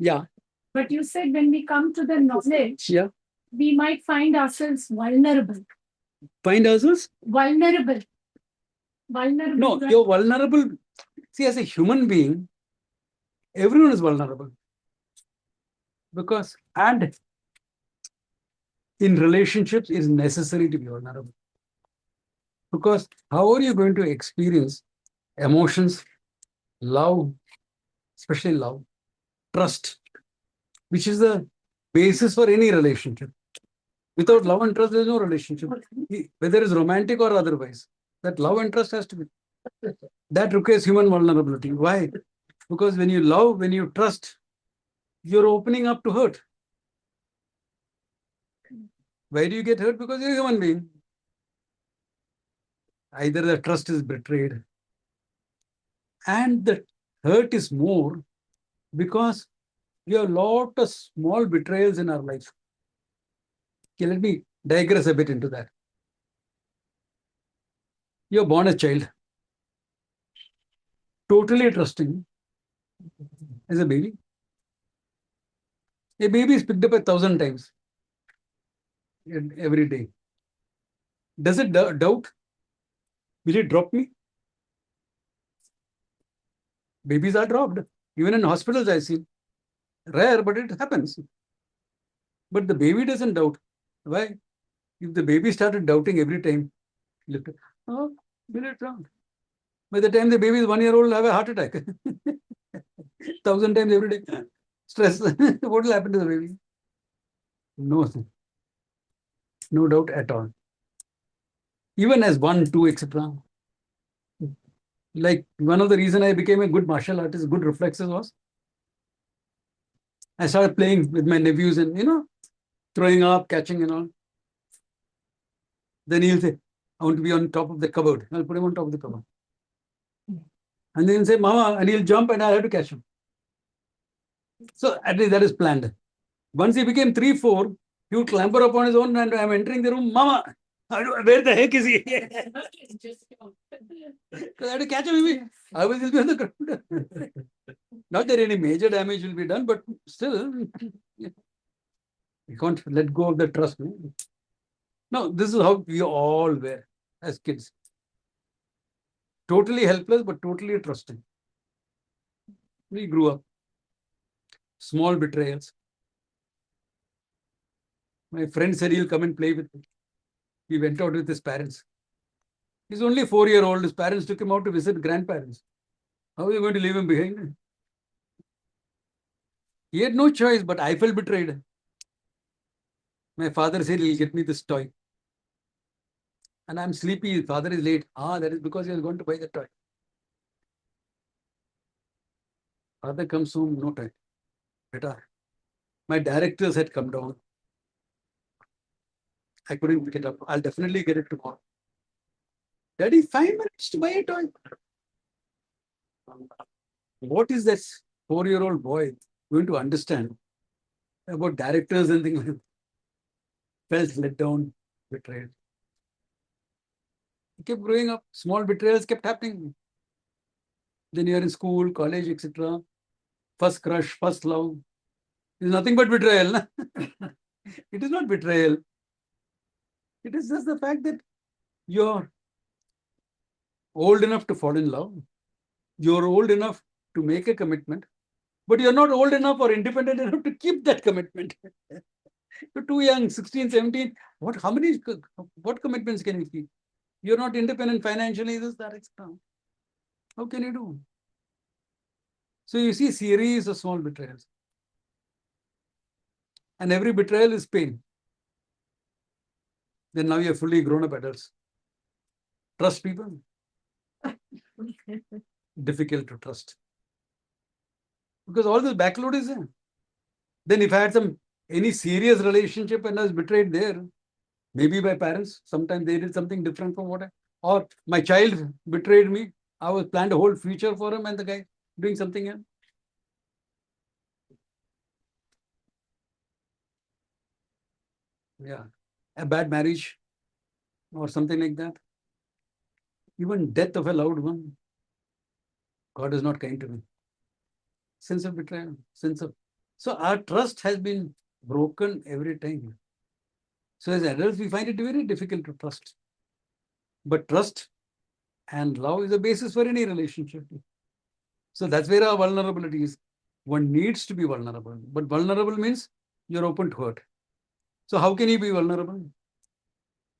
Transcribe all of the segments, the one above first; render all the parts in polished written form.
Yeah. But you said when we come to the knowledge, Yeah. we might find ourselves vulnerable. Find ourselves? Vulnerable. Vulnerable. No, you're vulnerable. See, as a human being, everyone is vulnerable. Because, and in relationships, it is necessary to be vulnerable. Because how are you going to experience emotions, love, especially love, trust, which is the basis for any relationship? Without love and trust, there is no relationship, whether it's romantic or otherwise. That love and trust has to be. That requires human vulnerability. Why? Because when you love, when you trust, you're opening up to hurt. Why do you get hurt? Because you're a human being. Either the trust is betrayed, and the hurt is more because we have a lot of small betrayals in our life. Okay, let me digress a bit into that. You're born a child, totally trusting as a baby. A baby is picked up 1,000 times every day. Does it doubt? Will it drop me? Babies are dropped. Even in hospitals, I see. Rare, but it happens. But the baby doesn't doubt. Why? If the baby started doubting every time, lift it, oh, will it drown? By the time the baby is 1 year old, have a heart attack. 1,000 times every day. Stress. What will happen to the baby? No, no doubt at all. Even as 1, 2, etc. Like one of the reason I became a good martial artist, good reflexes was I started playing with my nephews and throwing up, catching and all. Then he'll say, I want to be on top of the cupboard. I'll put him on top of the cupboard. And then he'll say, Mama, and he'll jump and I'll have to catch him. So at least that is planned. Once he became 3, 4, he would clamber up on his own and I'm entering the room, Mama, where the heck is he? Because I had to catch him. I will be on the ground. Not that any major damage will be done, but still, you can't let go of the trust. No, this is how we all were as kids. Totally helpless, but totally trusting. We grew up. Small betrayals. My friend said he'll come and play with me. He went out with his parents. He's only 4-year-old. His parents took him out to visit grandparents. How are you going to leave him behind? He had no choice, but I felt betrayed. My father said he'll get me this toy. And I'm sleepy. His father is late. That is because he was going to buy the toy. Father comes home, no toy. Better. My directors had come down. I couldn't pick it up. I'll definitely get it tomorrow. Daddy, 5 minutes to buy a toy. What is this 4-year-old boy going to understand about directors and things like that? Felt let down, betrayed. He kept growing up. Small betrayals kept happening. Then you're in school, college, etc. First crush, first love. It's nothing but betrayal. It is not betrayal. It is just the fact that you're old enough to fall in love. You're old enough to make a commitment, but you're not old enough or independent enough to keep that commitment. You're too young, 16, 17. What commitments can you keep? You're not independent financially, this, that, etc. How can you do? So you see series of small betrayals. And every betrayal is pain. Then now you're fully grown up adults. Trust people. Difficult to trust. Because all this backload is there. Then if I had any serious relationship and I was betrayed there, maybe by parents, sometimes they did something different from what or my child betrayed me. I was planned a whole future for him and the guy doing something else. Yeah. A bad marriage or something like that. Even death of a loved one. God is not kind to me. Sense of betrayal, sense of So our trust has been broken every time. So as adults, we find it very difficult to trust. But trust and love is a basis for any relationship. So that's where our vulnerability is. One needs to be vulnerable, but vulnerable means you're open to hurt. So how can you be vulnerable?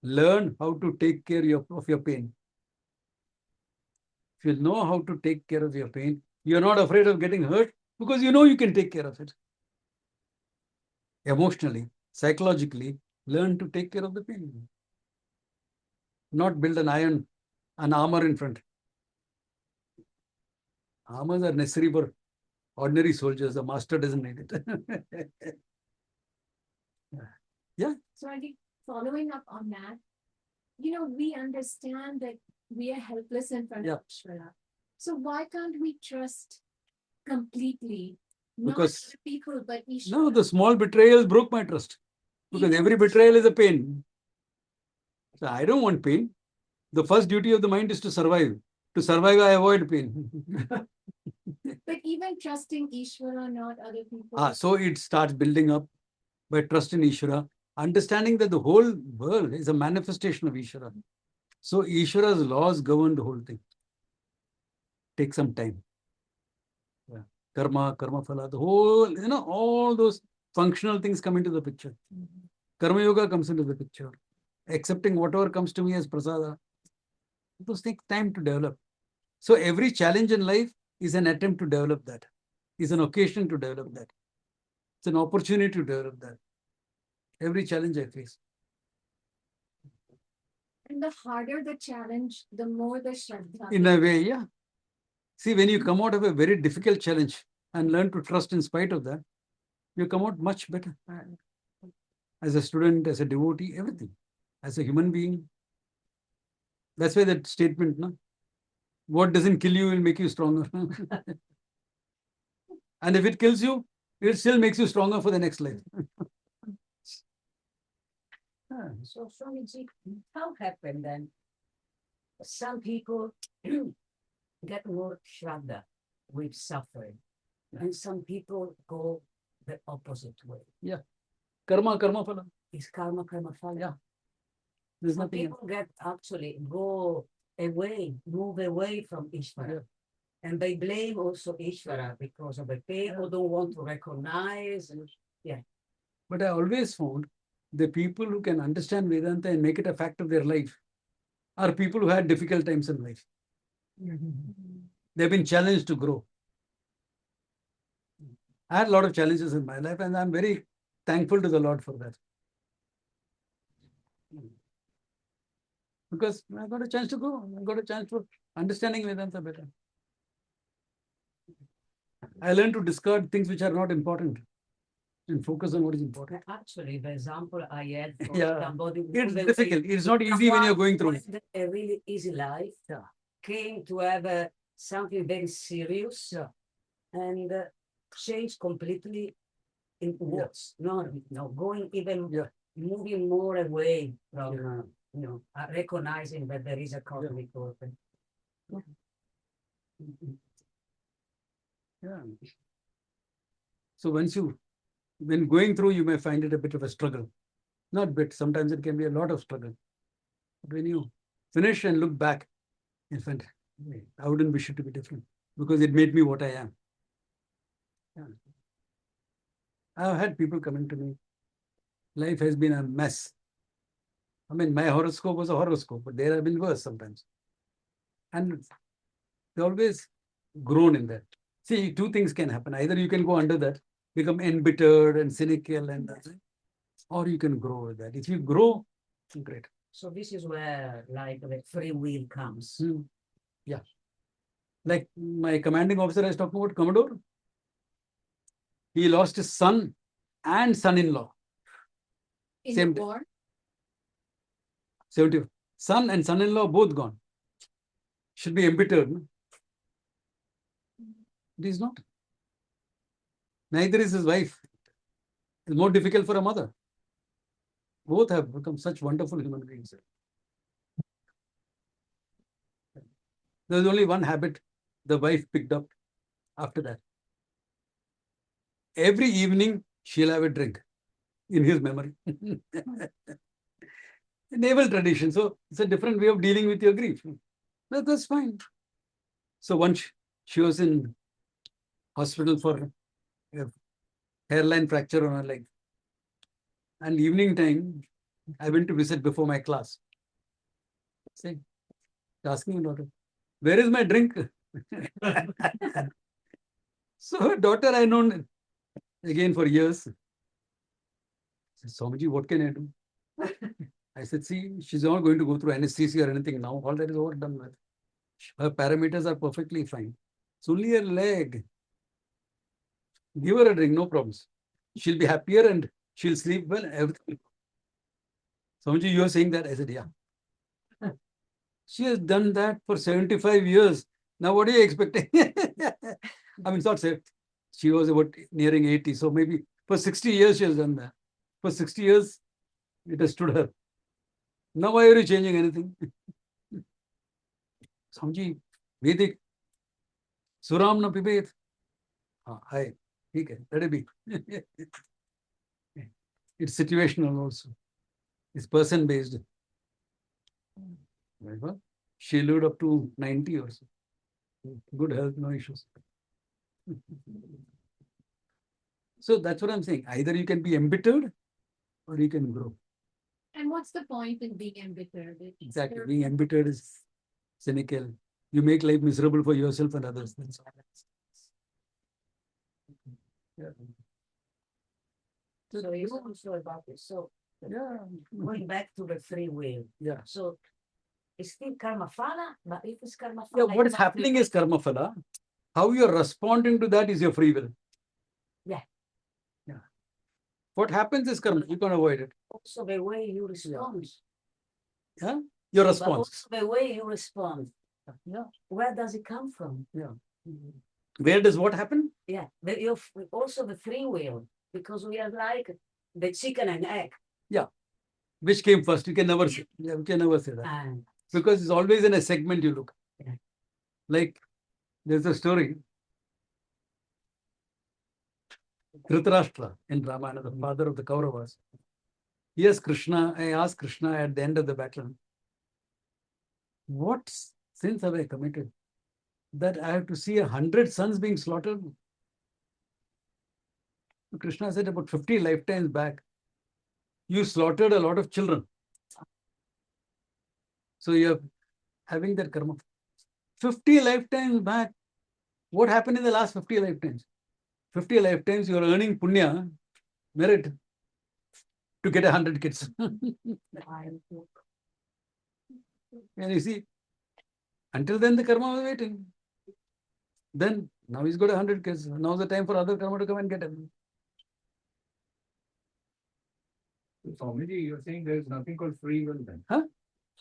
Learn how to take care of your pain. If you know how to take care of your pain, you're not afraid of getting hurt because you know you can take care of it. Emotionally, psychologically, learn to take care of the pain. Not build an armor in front. Armors are necessary for ordinary soldiers. The master doesn't need it. Yeah. So I think following up on that, we understand that we are helpless in front Yeah. of Ishvara. So why can't we trust completely? Not Because other people, but Ishvara. no, the small betrayals broke my trust. Because Even every betrayal is a pain. So I don't want pain. The first duty of the mind is to survive. To survive, I avoid pain. But even trusting Ishvara, not other people. So it starts building up by trust in Ishvara, understanding that the whole world is a manifestation of Ishvara. So Ishvara's laws govern the whole thing. Take some time. Yeah. Karma phala, the whole, all those functional things come into the picture. Karma yoga comes into the picture. Accepting whatever comes to me as prasada. Those take time to develop. So every challenge in life is an attempt to develop that, is an occasion to develop that. It's an opportunity to develop that. Every challenge I face. And the harder the challenge, the more the Shraddha. In a way, yeah. See, when you come out of a very difficult challenge and learn to trust in spite of that, you come out much better. As a student, as a devotee, everything. As a human being. That's why that statement, no? What doesn't kill you will make you stronger. And if it kills you, it still makes you stronger for the next life. So, Swamiji, how happened then? Some people get more Shraddha with suffering, and some people go the opposite way. Yeah. Karma phala. Is karma phala? Yeah. There's Some nothing else. people get actually go away, move away from Ishvara. Yeah. And they blame also Ishvara because of the pain or don't want to recognize. And, yeah. But I always found the people who can understand Vedanta and make it a fact of their life are people who had difficult times in life. They've been challenged to grow. I had a lot of challenges in my life, and I'm very thankful to the Lord for that. Because I got a chance to grow. I got a chance for understanding Vedanta better. I learned to discard things which are not important and focus on what is important. Actually, the example I had for Yeah. somebody It's who difficult. It's not easy when you're going through it. lived a really easy life, Yeah. came to have something very serious, Yeah. and changed completely in words. No, going even Yeah. moving more away from recognizing that there is a cosmic order. Yeah. So when going through, you may find it a bit of a struggle. Not bit, sometimes it can be a lot of struggle. But when you finish and look back, in fact, I wouldn't wish it to be different because it made me what I am. Yeah. I've had people coming to me. Life has been a mess. I mean, my horoscope was a horoscope, but there have been worse sometimes. And they always grown in that. See, two things can happen. Either you can go under that, become embittered and cynical, and or you can grow with that. If you grow, great. So this is where like the free will comes. Yeah. Like my commanding officer I was talking about, Commodore. He lost his son and son-in-law. In Same the day. war. 70. Son and son-in-law both gone. Should be embittered. No? It is not. Neither is his wife. It's more difficult for a mother. Both have become such wonderful human beings. There's only one habit the wife picked up after that. every evening she'll have a drink in his memory. Naval tradition. So it's a different way of dealing with your grief. That's fine. So once she was in hospital for a hairline fracture on her leg. And evening time, I went to visit before my class. Say, asking her daughter, where is my drink? So her daughter I known again for years. I said, Swamiji, what can I do? I said, see, she's not going to go through anesthesia or anything now. All that is over done with. Her parameters are perfectly fine. It's only her leg. Give her a drink, no problems. She'll be happier and she'll sleep well. Everything. Swamiji, you are saying that? I said, yeah. She has done that for 75 years. Now, what are you expecting? I mean, it's not safe. She was about nearing 80. So maybe for 60 years, she has done that. For 60 years, it has stood her. Now, why are you changing anything? Swamiji, Vedic, Suram na pibet. Hi, okay, let it be. It's situational also. It's person based. She lived up to 90 or so. Good health, no issues. So that's what I'm saying. Either you can be embittered or you can grow. And what's the point in being embittered? Exactly. Being embittered is cynical. You make life miserable for yourself and others. That's all. Yeah. So you also about this. So Yeah. going back to the free will. Yeah. So it's still karma phala, but if it's karma Yeah. phala, What is happening is karma phala. How you are responding to that is your free will. Yeah. Yeah. What happens is karma. You can't avoid it. Also the way you respond. Yeah. Your But response. also the way you respond. Yeah. Where does it come from? Yeah. Where does what happen? Yeah. Also the free will. Because we are like the chicken and egg. Which came first? You can never say. Yeah, we can never say that. And Because it's always in a segment you look. Yeah. Like there's a story. Dhritarashtra in Ramayana, the father of the Kauravas. Yes, Krishna, I asked Krishna at the end of the battle, what sins have I committed that I have to see 100 sons being slaughtered? Krishna said about 50 lifetimes back, you slaughtered a lot of children. So you're having that karma. 50 lifetimes back, what happened in the last 50 lifetimes? 50 lifetimes you are earning punya, merit, to get 100 kids. And you see, until then the karma was waiting. Then, now he's got 100 kids. Now's the time for other karma to come and get him. Swamiji, you're saying there's nothing called free will then? Huh?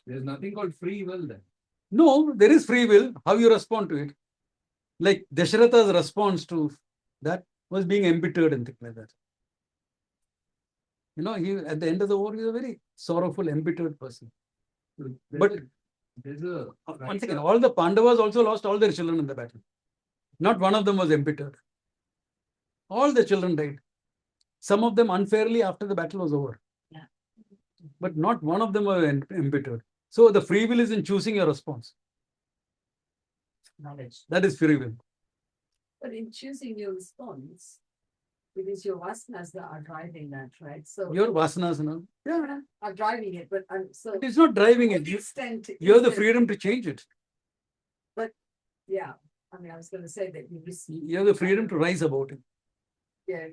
There's nothing called free will then? No, there is free will. How you respond to it. Like Dasharatha's response to that was being embittered and things like that. You know, he at the end of the war, he was a very sorrowful, embittered person. But there's a one second, all the Pandavas also lost all their children in the battle. Not one of them was embittered. All the children died. Some of them unfairly after the battle was over. Yeah. But not one of them were embittered. So the free will is in choosing your response. knowledge. That is free will. But in choosing your response, it is your vasanas that are driving that, right? So Your vasanas, you know. Yeah. are driving it, but so It is not driving to it. what extent You have is the it- freedom to change it. Yeah, I mean, I was going to say that You have the freedom to rise about it.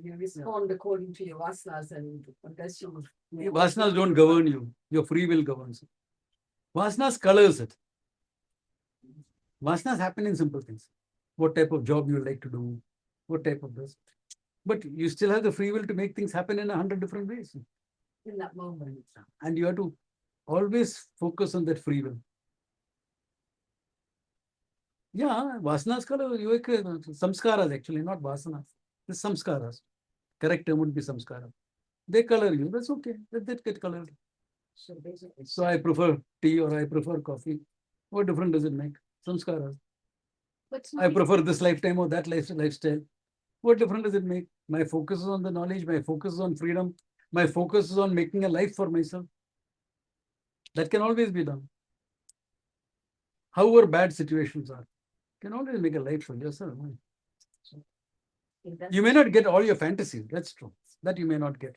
you respond according to your vasanas, and unless you Your vasanas don't govern you. Your free will governs you. Vasanas colors it. Vasanas happen in simple things. What type of job you like to do, what type of this. But you still have the free will to make things happen in 100 different ways. in that moment. And you have to always focus on that free will. Yeah, vasanas color, samskaras actually, not vasanas. The samskaras. Correct term would be samskara. They color you, that's okay. That get colored. So basically, So I prefer tea or I prefer coffee. What difference does it make? Samskaras. But I prefer this lifetime or that lifestyle. What difference does it make? My focus is on the knowledge, my focus is on freedom, my focus is on making a life for myself. That can always be done. However bad situations are, you can always make a life for yourself. If that's You may not get all your fantasies, that's true. That you may not get.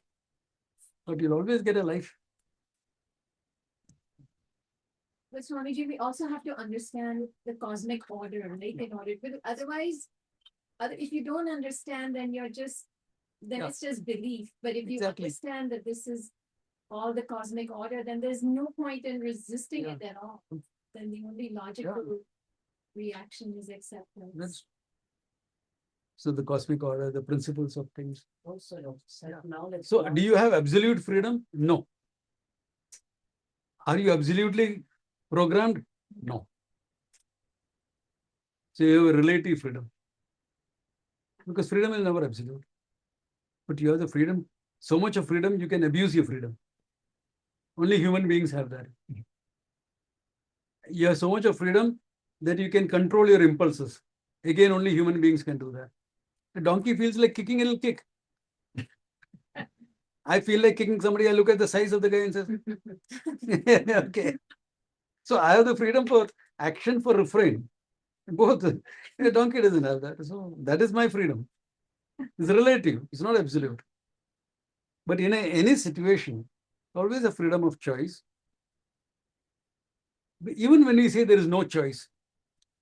But you'll always get a life. But Swamiji, we also have to understand the cosmic order, like in order, because otherwise, if you don't understand, then you're just, then Yeah. it's just belief. But if you Exactly. understand that this is all the cosmic order, then there's no point in resisting Yeah. it at all. Then the only logical reaction is acceptance. That's so the cosmic order, the principles of things. also your self-knowledge. So do you have absolute freedom? No. Are you absolutely programmed? No. So you have a relative freedom. Because freedom is never absolute. But you have the freedom, so much of freedom, you can abuse your freedom. Only human beings have that. You have so much of freedom that you can control your impulses. Again, only human beings can do that. A donkey feels like kicking, it'll kick. I feel like kicking somebody, I look at the size of the guy and says, okay. So I have the freedom for action, for refrain. Both. A donkey doesn't have that. So that is my freedom. It's relative, it's not absolute. But in any situation, always a freedom of choice. But even when we say there is no choice,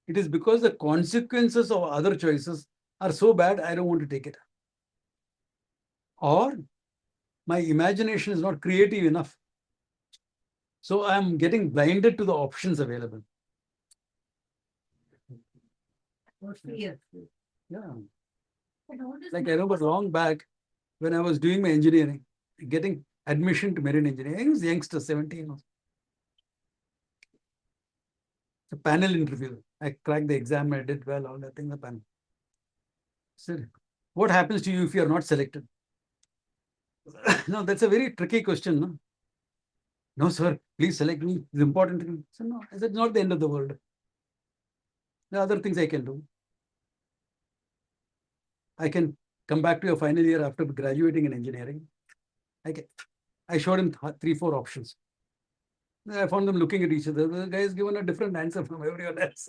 it is because the consequences of other choices are so bad, I don't want to take it. Or my imagination is not creative enough. So I'm getting blinded to the options available. Or fear. Yeah. But all this Like I remember long back when I was doing my engineering, getting admission to marine engineering. I was youngster, 17. A panel interview. I cracked the exam, I did well, all that thing, the panel. Sir, what happens to you if you are not selected? No, that's a very tricky question. No? No, sir, please select me. It's important to me. So no, I said, it's not the end of the world. There are other things I can do. I can come back to your final year after graduating in engineering. I showed him 3-4 options. I found them looking at each other. The guy has given a different answer from everyone else.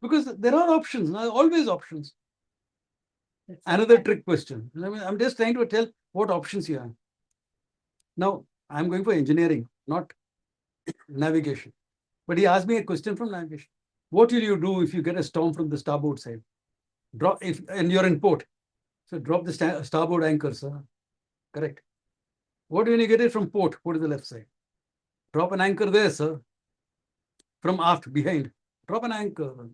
Because there are options, always options. Another trick question. I mean, I'm just trying to tell what options you have. Now, I'm going for engineering, not navigation. But he asked me a question from navigation. What will you do if you get a storm from the starboard side? Drop if and you're in port. So drop the starboard anchor, sir. Correct. What when you get it from port? Port is the left side. Drop an anchor there, sir. From aft, behind. Drop an anchor.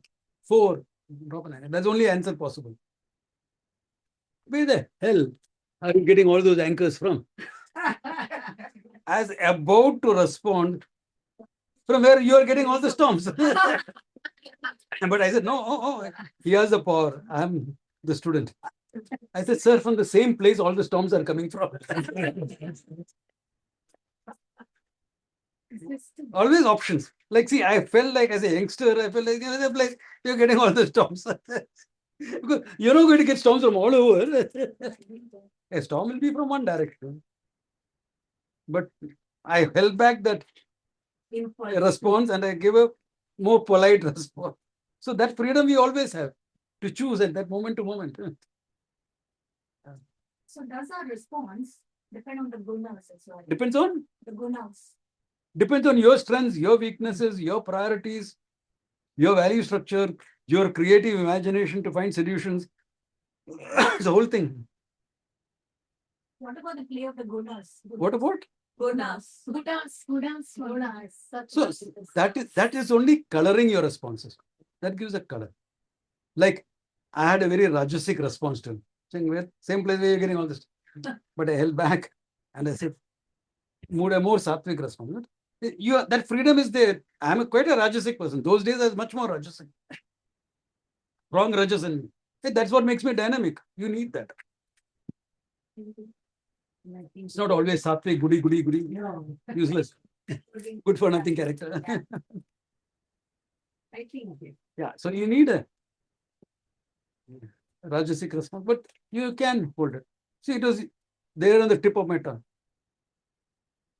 4. Drop an anchor. That's the only answer possible. Where the hell are you getting all those anchors from? As about to respond, from where you are getting all the storms. But I said, no, he has the power. I'm the student. I said, sir, from the same place all the storms are coming from. Always options. Like, see, I felt like as a youngster, I felt like, place you're getting all the storms. Because you're not going to get storms from all over. A storm will be from one direction. But I held back that response and I gave a more polite response. So that freedom we always have to choose at that moment to moment. So does our response depend on the gunas as well? Depends on The gunas. your strengths, your weaknesses, your priorities, your value structure, your creative imagination to find solutions. It's the whole thing. What about the play of the gunas? What about? Gunas. Gunas. So that is only coloring your responses. That gives a color. Like I had a very Rajasic response to him, saying, well, same place where you're getting all this. But I held back and I said, a more sattvic response. That freedom is there. I'm quite a Rajasic person. Those days I was much more Rajasic. Wrong Rajas in me. That's what makes me dynamic. You need that. It's not always sattvic, goody, useless, good for nothing character. I think Yeah, so you need a Rajasic response, but you can hold it. See, it was there on the tip of my tongue.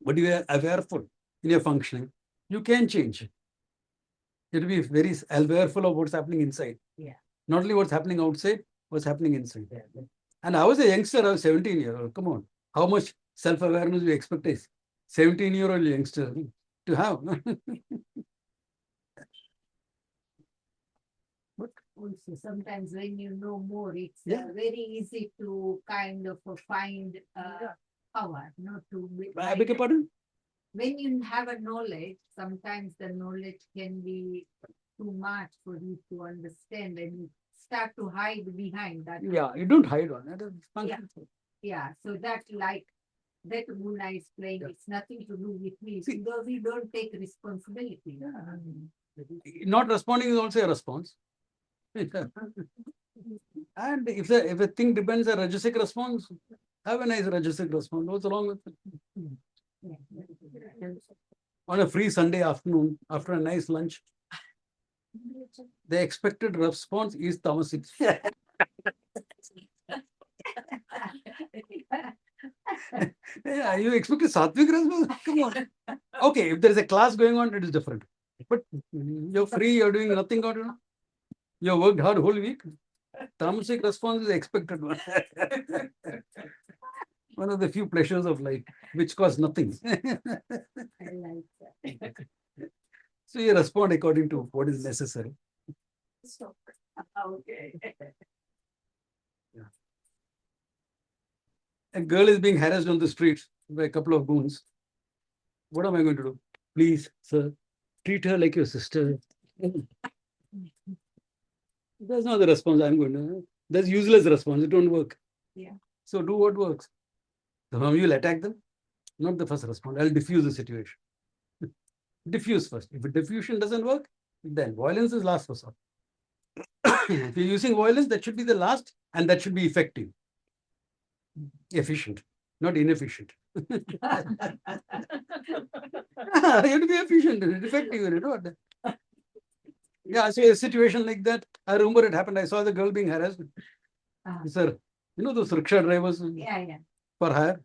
But you are awareful in your functioning. You can change. You have to be very awareful of what's happening inside. Yeah. Not only what's happening outside, what's happening inside. And I was a youngster, I was 17-year-old. Come on. How much self-awareness do you expect a 17-year-old youngster to have? Also, sometimes when you know more, it's Yeah. very easy to kind of find power, not to. I beg your pardon? When you have a knowledge, sometimes the knowledge can be too much for you to understand, and you start to hide behind that. Yeah, you don't hide on it. It's functional. Yeah, so that like that Guna is playing, Yeah. it's nothing to do with me. See- Because we don't take responsibility. Not responding is also a response. And if a thing depends on rajasic response, have a nice rajasic response. What's wrong with it? On a free Sunday afternoon, after a nice lunch, the expected response is tamasic. Yeah, you expect a sattvic response? Come on. Okay, if there is a class going on, it is different. But you're free, you're doing nothing out, you worked hard whole week. Tamasic response is expected one. One of the few pleasures of life, which cost nothing. I like that. So you respond according to what is necessary. Stop. Okay. A girl is being harassed on the streets by a couple of goons. What am I going to do? Please, sir, treat her like your sister. That's not the response I'm going to. That's useless response. It don't work. Yeah. So do what works. So you'll attack them. Not the first response. I'll diffuse the situation. Diffuse first. If a diffusion doesn't work, then violence is last resort. If you're using violence, that should be the last, and that should be effective. Efficient, not inefficient. You have to be efficient, effective. You know? Yeah, so a situation like that, I remember it happened. I saw the girl being harassed. Sir, you know those rickshaw drivers Yeah. for hire?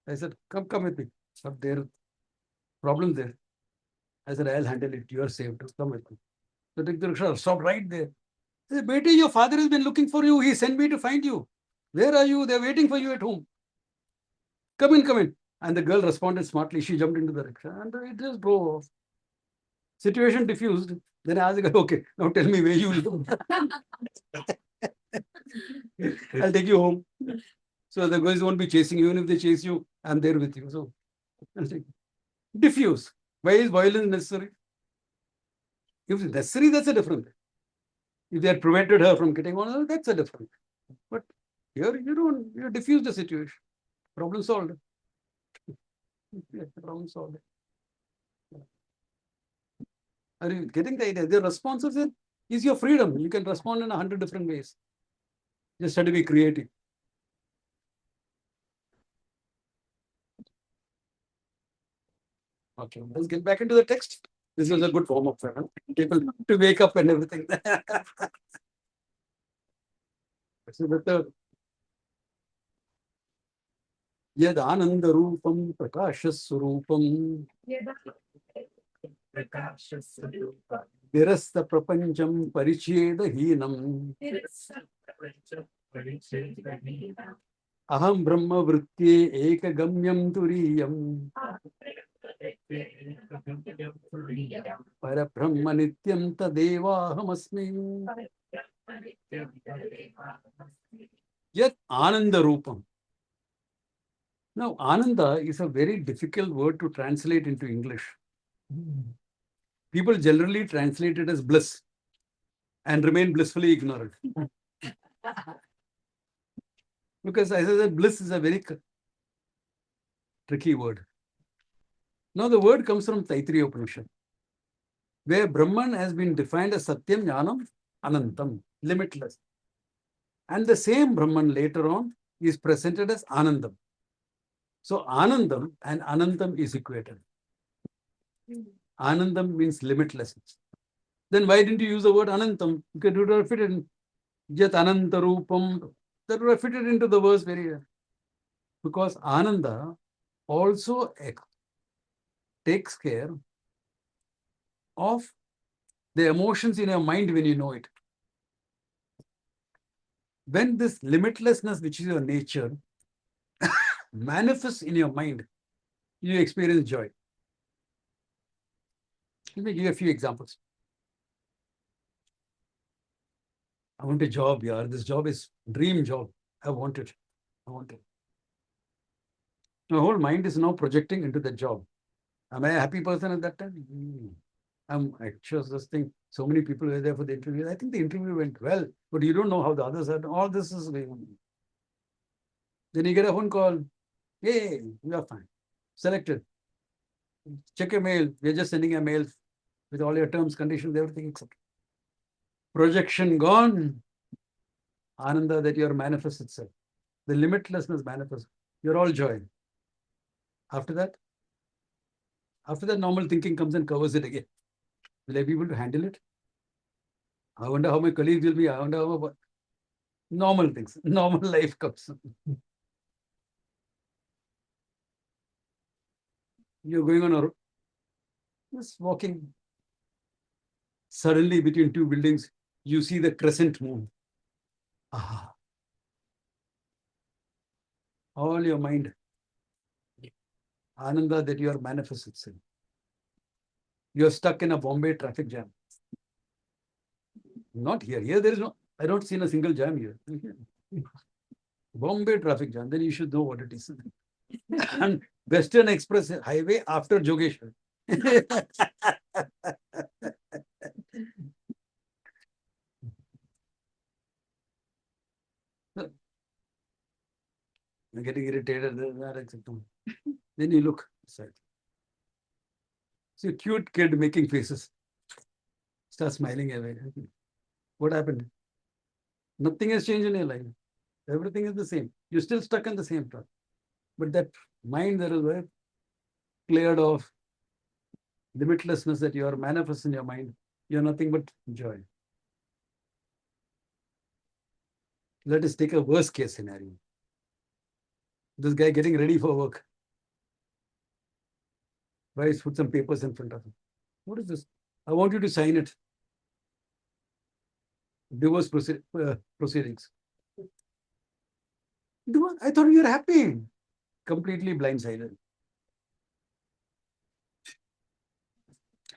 I said, come with me. But there are problems there. I said, I'll handle it. You are safe. Come with me. So take the rickshaw, stop right there. I said, Beti, your father has been looking for you. He sent me to find you. Where are you? They're waiting for you at home. Come in, come in. And the girl responded smartly. She jumped into the rickshaw and it just drove off. Situation diffused. Then I asked the guy, okay, now tell me where you live. I'll take you home. So the guys won't be chasing you. Even if they chase you, I'm there with you. So diffuse. Why is violence necessary? If it's necessary, that's a different thing. If they had prevented her from getting on, that's a different thing. But here you diffuse the situation. Problem solved. Problem solved. Are you getting the idea? The responses is your freedom. You can respond in 100 different ways. Just have to be creative. Okay, let's get back into the text. This is a good form of people to wake up and everything. So the third. Yad Ananda Rupam Prakashaswarupam Nirasta Prapancham Paricheda Heenam Aham Brahma Vritye Ekagamyam Turiyam Parabrahma Nityam Tadevahamasmi Yat Ananda Rupam. Now, Ananda is a very difficult word to translate into English. People generally translate it as bliss and remain blissfully ignorant. Because as I said, bliss is a very tricky word. Now, the word comes from Taittiriya Upanishad, where Brahman has been defined as Satyam, Jnanam, Anantam, limitless. And the same Brahman later on is presented as Anandam. So Anandam and Anantam is equated. Anandam means limitlessness. Then why didn't you use the word Anantam? You could have fit it in Yat Ananta Rupam. That were fitted into the verse very well. Because Ananda also takes care of the emotions in your mind when you know it. When this limitlessness, which is your nature, manifests in your mind, you experience joy. Let me give you a few examples. I want a job, yeah. This job is dream job. I want it. I want it. My whole mind is now projecting into the job. Am I a happy person at that time? I'm anxious. This thing. So many people were there for the interview. I think the interview went well, but you don't know how the others are. All this is going on. Then you get a phone call. Hey, you are fine. Selected. Check your mail. We're just sending a mail with all your terms, conditions, everything, etc. Projection gone. Ananda that you are manifest itself. The limitlessness manifests. You're all joy. After that, normal thinking comes and covers it again. Will I be able to handle it? I wonder how my colleagues will be. I wonder how normal things, normal life comes. You're going on a road, just walking. Suddenly, between two buildings, you see the crescent moon. Ah, all your mind, Ananda that you are manifest itself. You're stuck in a Bombay traffic jam. Not here. Here there is no. I don't see a single jam here. Bombay traffic jam. Then you should know what it is. And Western Express Highway after Jogeshwar. I'm getting irritated. Then you look aside. See a cute kid making faces. Start smiling away. What happened? Nothing has changed in your life. Everything is the same. You're still stuck in the same path. But that mind that is very cleared off, limitlessness that you are manifest in your mind, you're nothing but joy. Let us take a worst case scenario. This guy getting ready for work. Guys, put some papers in front of him. What is this? I want you to sign it. Divorce proceedings. I thought you were happy. Completely blindsided.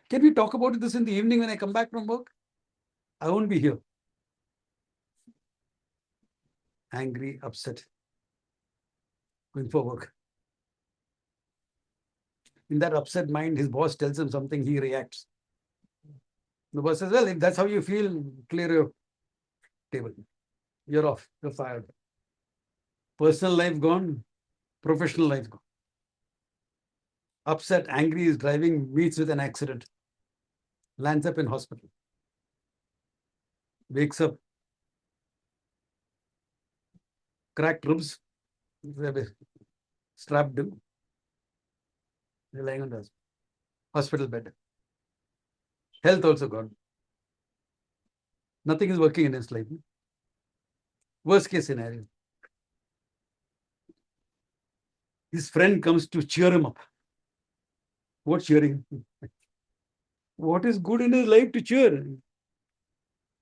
Can we talk about this in the evening when I come back from work? I won't be here. Angry, upset, going for work. In that upset mind, his boss tells him something, he reacts. The boss says, well, if that's how you feel, clear your table. You're off, you're fired. Personal life gone, professional life gone. Upset, angry, is driving, meets with an accident. Lands up in hospital. Wakes up. Cracked ribs. Strapped him. They're lying on the hospital bed. Health also gone. Nothing is working in his life. Worst case scenario. His friend comes to cheer him up. What cheering? What is good in his life to cheer?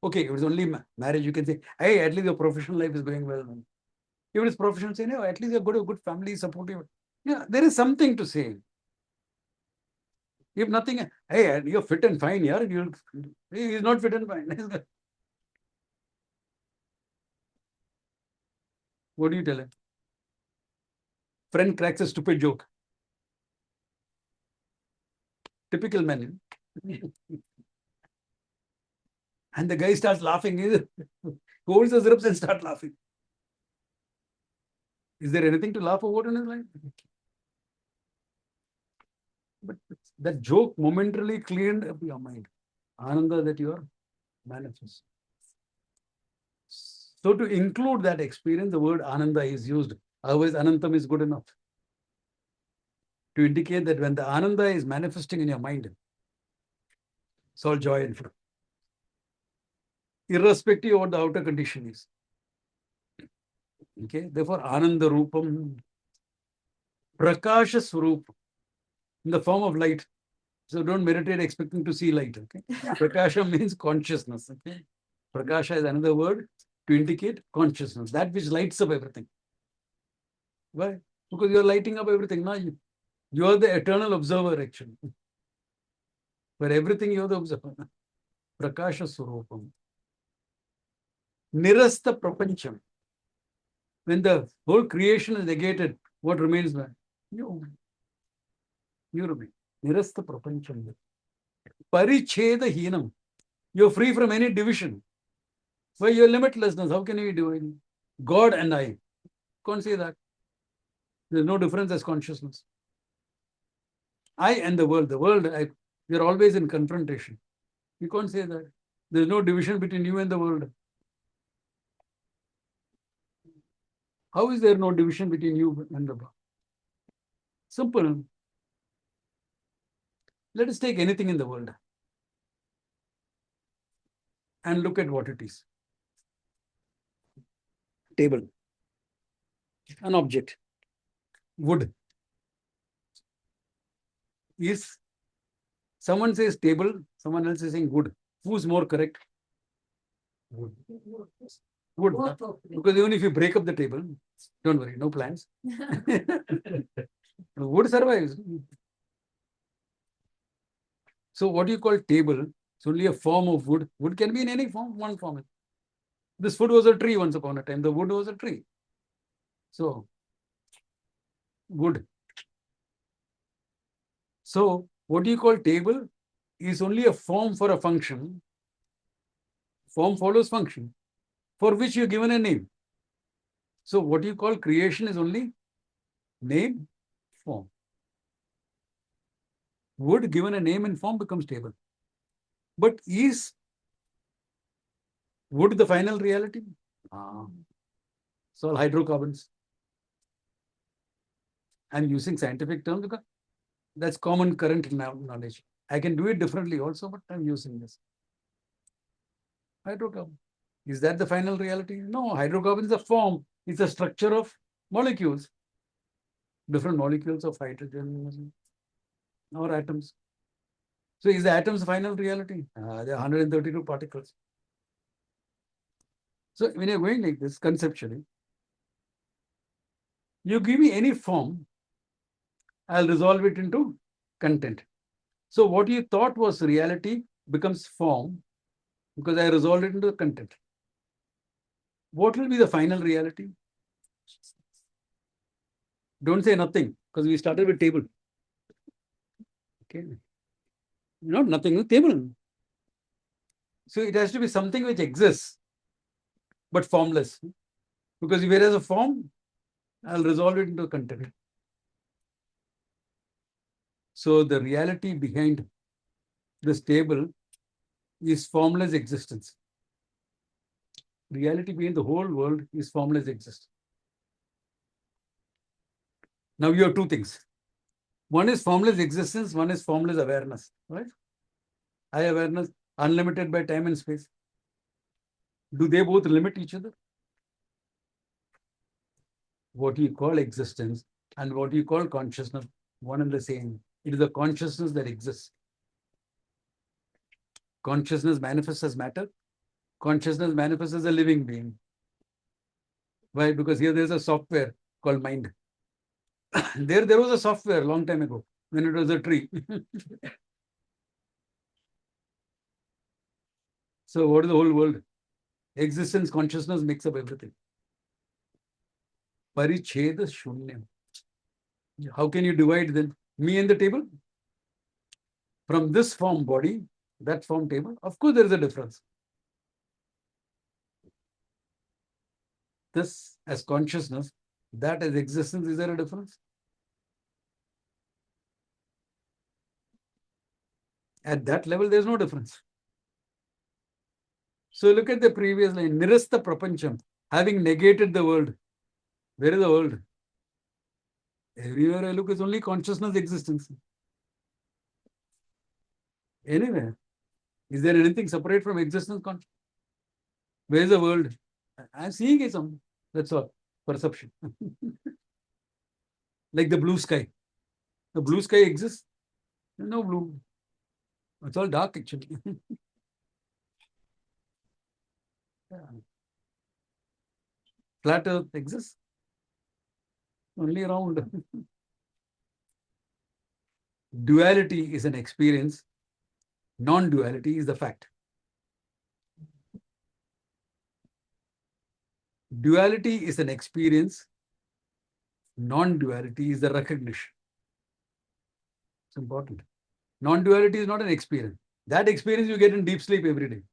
Okay, if it's only marriage, you can say, hey, at least your professional life is going well. Even his professional say, no, at least you've got a good family, supportive. Yeah, there is something to say. If nothing, hey, you're fit and fine, yeah. He's not fit and fine. What do you tell him? Friend cracks a stupid joke. Typical man. And the guy starts laughing. He holds his ribs and starts laughing. Is there anything to laugh over in his life? But that joke momentarily cleared up your mind. Ananda that you are manifest. So to include that experience, the word Ananda is used. Otherwise, Anantam is good enough. To indicate that when the Ananda is manifesting in your mind, it's all joy and flow. irrespective of what the outer condition is. Okay, therefore, Ananda Rupam, Prakasha Swarup, in the form of light. So don't meditate expecting to see light. Okay, Prakasha means consciousness. Okay, Prakasha is another word to indicate consciousness, that which lights up everything. Why? Because you are lighting up everything. Now you are the eternal observer, actually. For everything, you are the observer. Prakasha Swarupam. Nirasta Prapancham. When the whole creation is negated, what remains there? You. You remain. Nirasta Prapancham. Paricheda Hinam. You're free from any division. Why you're limitlessness? How can you be dividing? God and I. Can't say that. There's no difference as consciousness. I and the world. The world, we're always in confrontation. You can't say that. There's no division between you and the world. How is there no division between you and the world? Simple. Let us take anything in the world and look at what it is. Table. An object. Wood. Is someone says table, someone else is saying wood. Who's more correct? Wood. Wood. Both of them. Because even if you break up the table, don't worry, no plans. Wood survives. So what you call table, it's only a form of wood. Wood can be in any form, one form. This wood was a tree once upon a time. The wood was a tree. So, wood. So, what you call table is only a form for a function. Form follows function, for which you're given a name. So, what you call creation is only name, form. Wood given a name and form becomes table. But is wood the final reality? It's all hydrocarbons. I'm using scientific terms because that's common current knowledge. I can do it differently also, but I'm using this. Hydrocarbon. Is that the final reality? No, hydrocarbon is a form. It's a structure of molecules. Different molecules of hydrogen or atoms. So is the atoms the final reality? There are 132 particles. So when you're going like this conceptually, you give me any form, I'll resolve it into content. So what you thought was reality becomes form because I resolved it into content. What will be the final reality? Don't say nothing because we started with table. Okay. Not nothing, table. So it has to be something which exists, but formless. Because if it has a form, I'll resolve it into content. So the reality behind this table is formless existence. Reality behind the whole world is formless existence. Now you have two things. One is formless existence, one is formless awareness, right? I awareness, unlimited by time and space. Do they both limit each other? What you call existence and what you call consciousness, one and the same. It is the consciousness that exists. Consciousness manifests as matter. Consciousness manifests as a living being. Why? Because here there's a software called mind. There was a software long time ago when it was a tree. So what is the whole world? Existence, consciousness makes up everything. Paricheda shunyam. How can you divide then? Me and the table? From this form body, that form table? Of course there is a difference. This as consciousness, that as existence, is there a difference? At that level, there's no difference. So look at the previous line, Nirasta Prapancham, having negated the world. Where is the world? Everywhere I look is only consciousness existence. Anywhere. Is there anything separate from existence? Where is the world? I'm seeing it some. That's all. Perception. Like the blue sky. The blue sky exists. There's no blue. It's all dark actually. Yeah. Flat earth exists. Only round. Duality is an experience. Non-duality is the fact. Duality is an experience. Non-duality is the recognition. It's important. Non-duality is not an experience. That experience you get in deep sleep every day.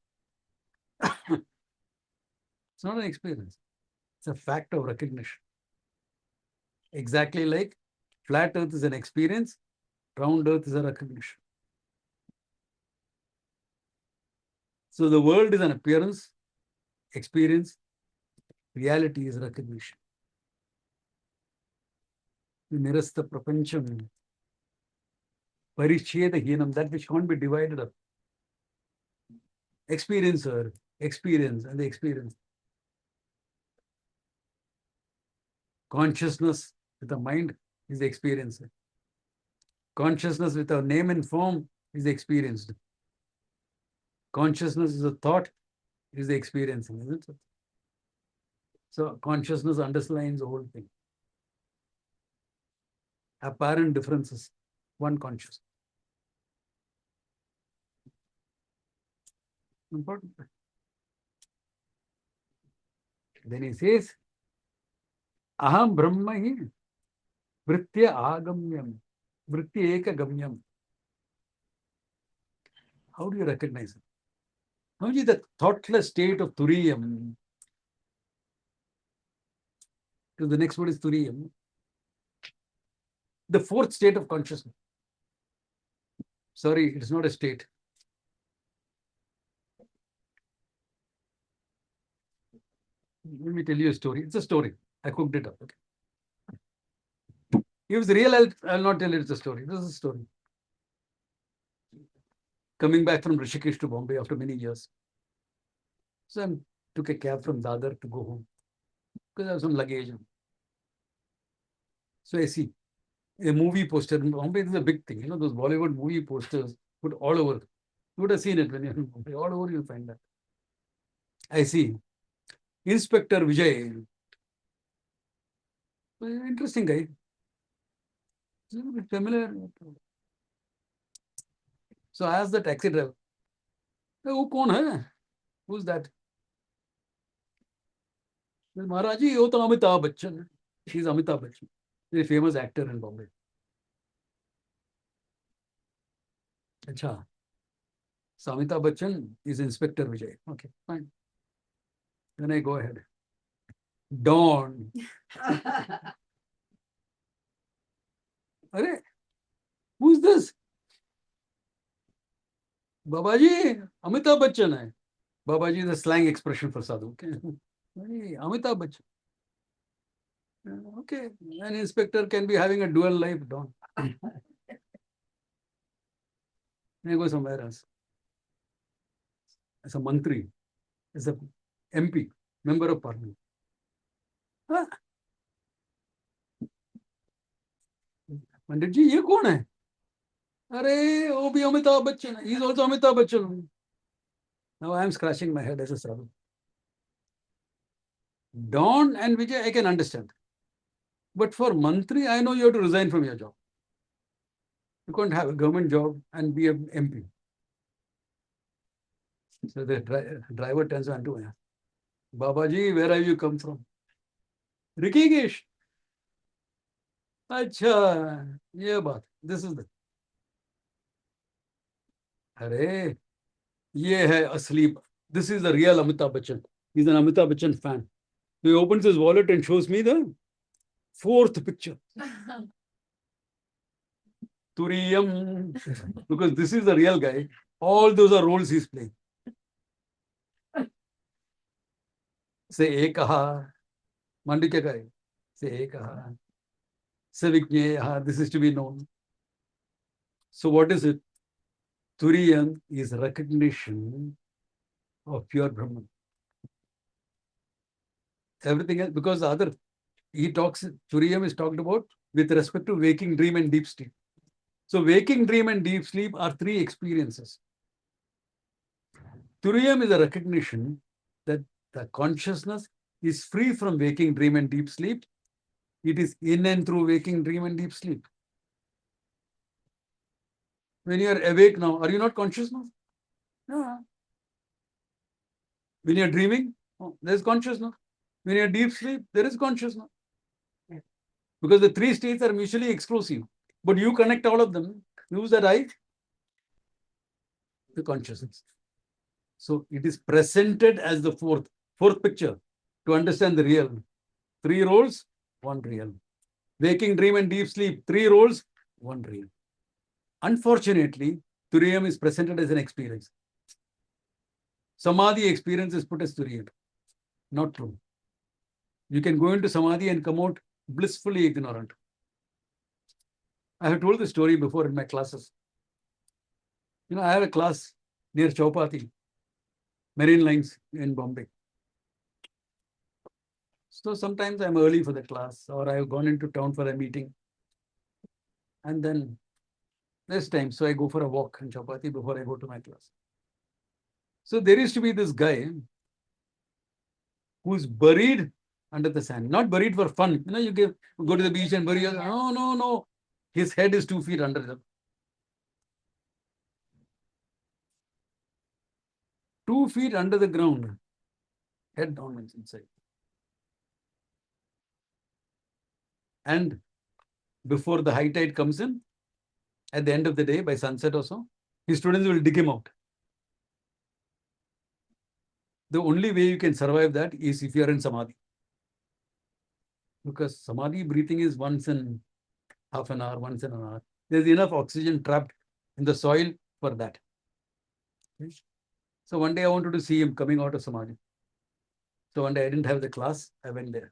It's not an experience. It's a fact of recognition. Exactly like flat earth is an experience, round earth is a recognition. So the world is an appearance, experience, reality is recognition. Nirasta prapancham, paricheda hinam, that which can't be divided up. Experiencer, experience, and the experience. Consciousness with a mind is the experiencer. Consciousness with a name and form is the experienced. Consciousness is a thought, is the experiencing, isn't it? So consciousness underlines the whole thing. Apparent differences, one consciousness. Important. Then he says, Aham Brahmahi Vritya Agamyam, Vritya Eka Gamyam. How do you recognize it? How is the thoughtless state of Turiyam? To the next word is Turiyam. The fourth state of consciousness. Sorry, it is not a state. Let me tell you a story. It's a story. I cooked it up. Okay. If it's real, I'll not tell it. It's a story. This is a story. Coming back from Rishikesh to Bombay after many years. So I took a cab from Dadar to go home because I have some luggage. So I see a movie poster. In Bombay is a big thing. You know, those Bollywood movie posters put all over. You would have seen it when you're in Bombay. All over you'll find that. I see. Inspector Vijay. Interesting guy. It's a little bit familiar. So I asked the taxi driver, "Who kaun hai? Who's that?" Maharaj ji, wo to Amitabh Bachchan. She's Amitabh Bachchan. He's a famous actor in Bombay. Acha. So Amitabh Bachchan is Inspector Vijay. Okay, fine. Then I go ahead. Dawn. Arey, who's this? Babaji, Amitabh Bachchan hai. Babaji is a slang expression for sadhu. Okay. Hey, Amitabh Bachchan. Okay, an inspector can be having a dual life, Dawn. May go somewhere else. As a mantri, as a MP, member of parliament. हाँ? पंडित जी ये कौन है? अरे वो भी अमिताभ बच्चन है. He is also Amitabh Bachchan. Now I am scratching my head as a sadhu. Dawn and Vijay I can understand. But for mantri, I know you have to resign from your job. You can't have a government job and be an MP. So the driver turns around to me. Babaji, where have you come from? Rikikesh. अच्छा, ये बात. This is the. अरे, ये है असली. This is the real Amitabh Bachchan. He's an Amitabh Bachchan fan. So he opens his wallet and shows me the fourth picture. Turiyam. Because this is the real guy. All those are roles he's playing. Say ekaha. Mandukya guy. Say ekaha. Savikneyaha. This is to be known. So what is it? Turiyam is recognition of pure Brahman. everything else, because the other, Turiyam is talked about with respect to waking dream and deep sleep. So waking dream and deep sleep are three experiences. Turiyam is a recognition that the consciousness is free from waking dream and deep sleep. It is in and through waking dream and deep sleep. When you are awake now, are you not conscious now? No. When you are dreaming, there is consciousness. When you are deep sleep, there is consciousness. Because the three states are mutually exclusive. But you connect all of them. Use that eye, the consciousness. So it is presented as the fourth picture to understand the real. Three roles, one real. Waking dream and deep sleep, three roles, one real. Unfortunately, Turiyam is presented as an experience. Samadhi experience is put as Turiyam. Not true. You can go into Samadhi and come out blissfully ignorant. I have told the story before in my classes. I have a class near Chowpatty, Marine Lines in Bombay. So sometimes I'm early for the class, or I've gone into town for a meeting. And then this time, so I go for a walk in Chowpatty before I go to my class. So there used to be this guy who's buried under the sand, not buried for fun. You go to the beach and bury yourself. No, no, no. His head is 2 feet under them. 2 feet under the ground, head downwards inside. And before the high tide comes in, at the end of the day, by sunset or so, his students will dig him out. The only way you can survive that is if you are in Samadhi. Because Samadhi breathing is once in half an hour, once in an hour. There's enough oxygen trapped in the soil for that. Okay. So one day I wanted to see him coming out of Samadhi. So one day I didn't have the class, I went there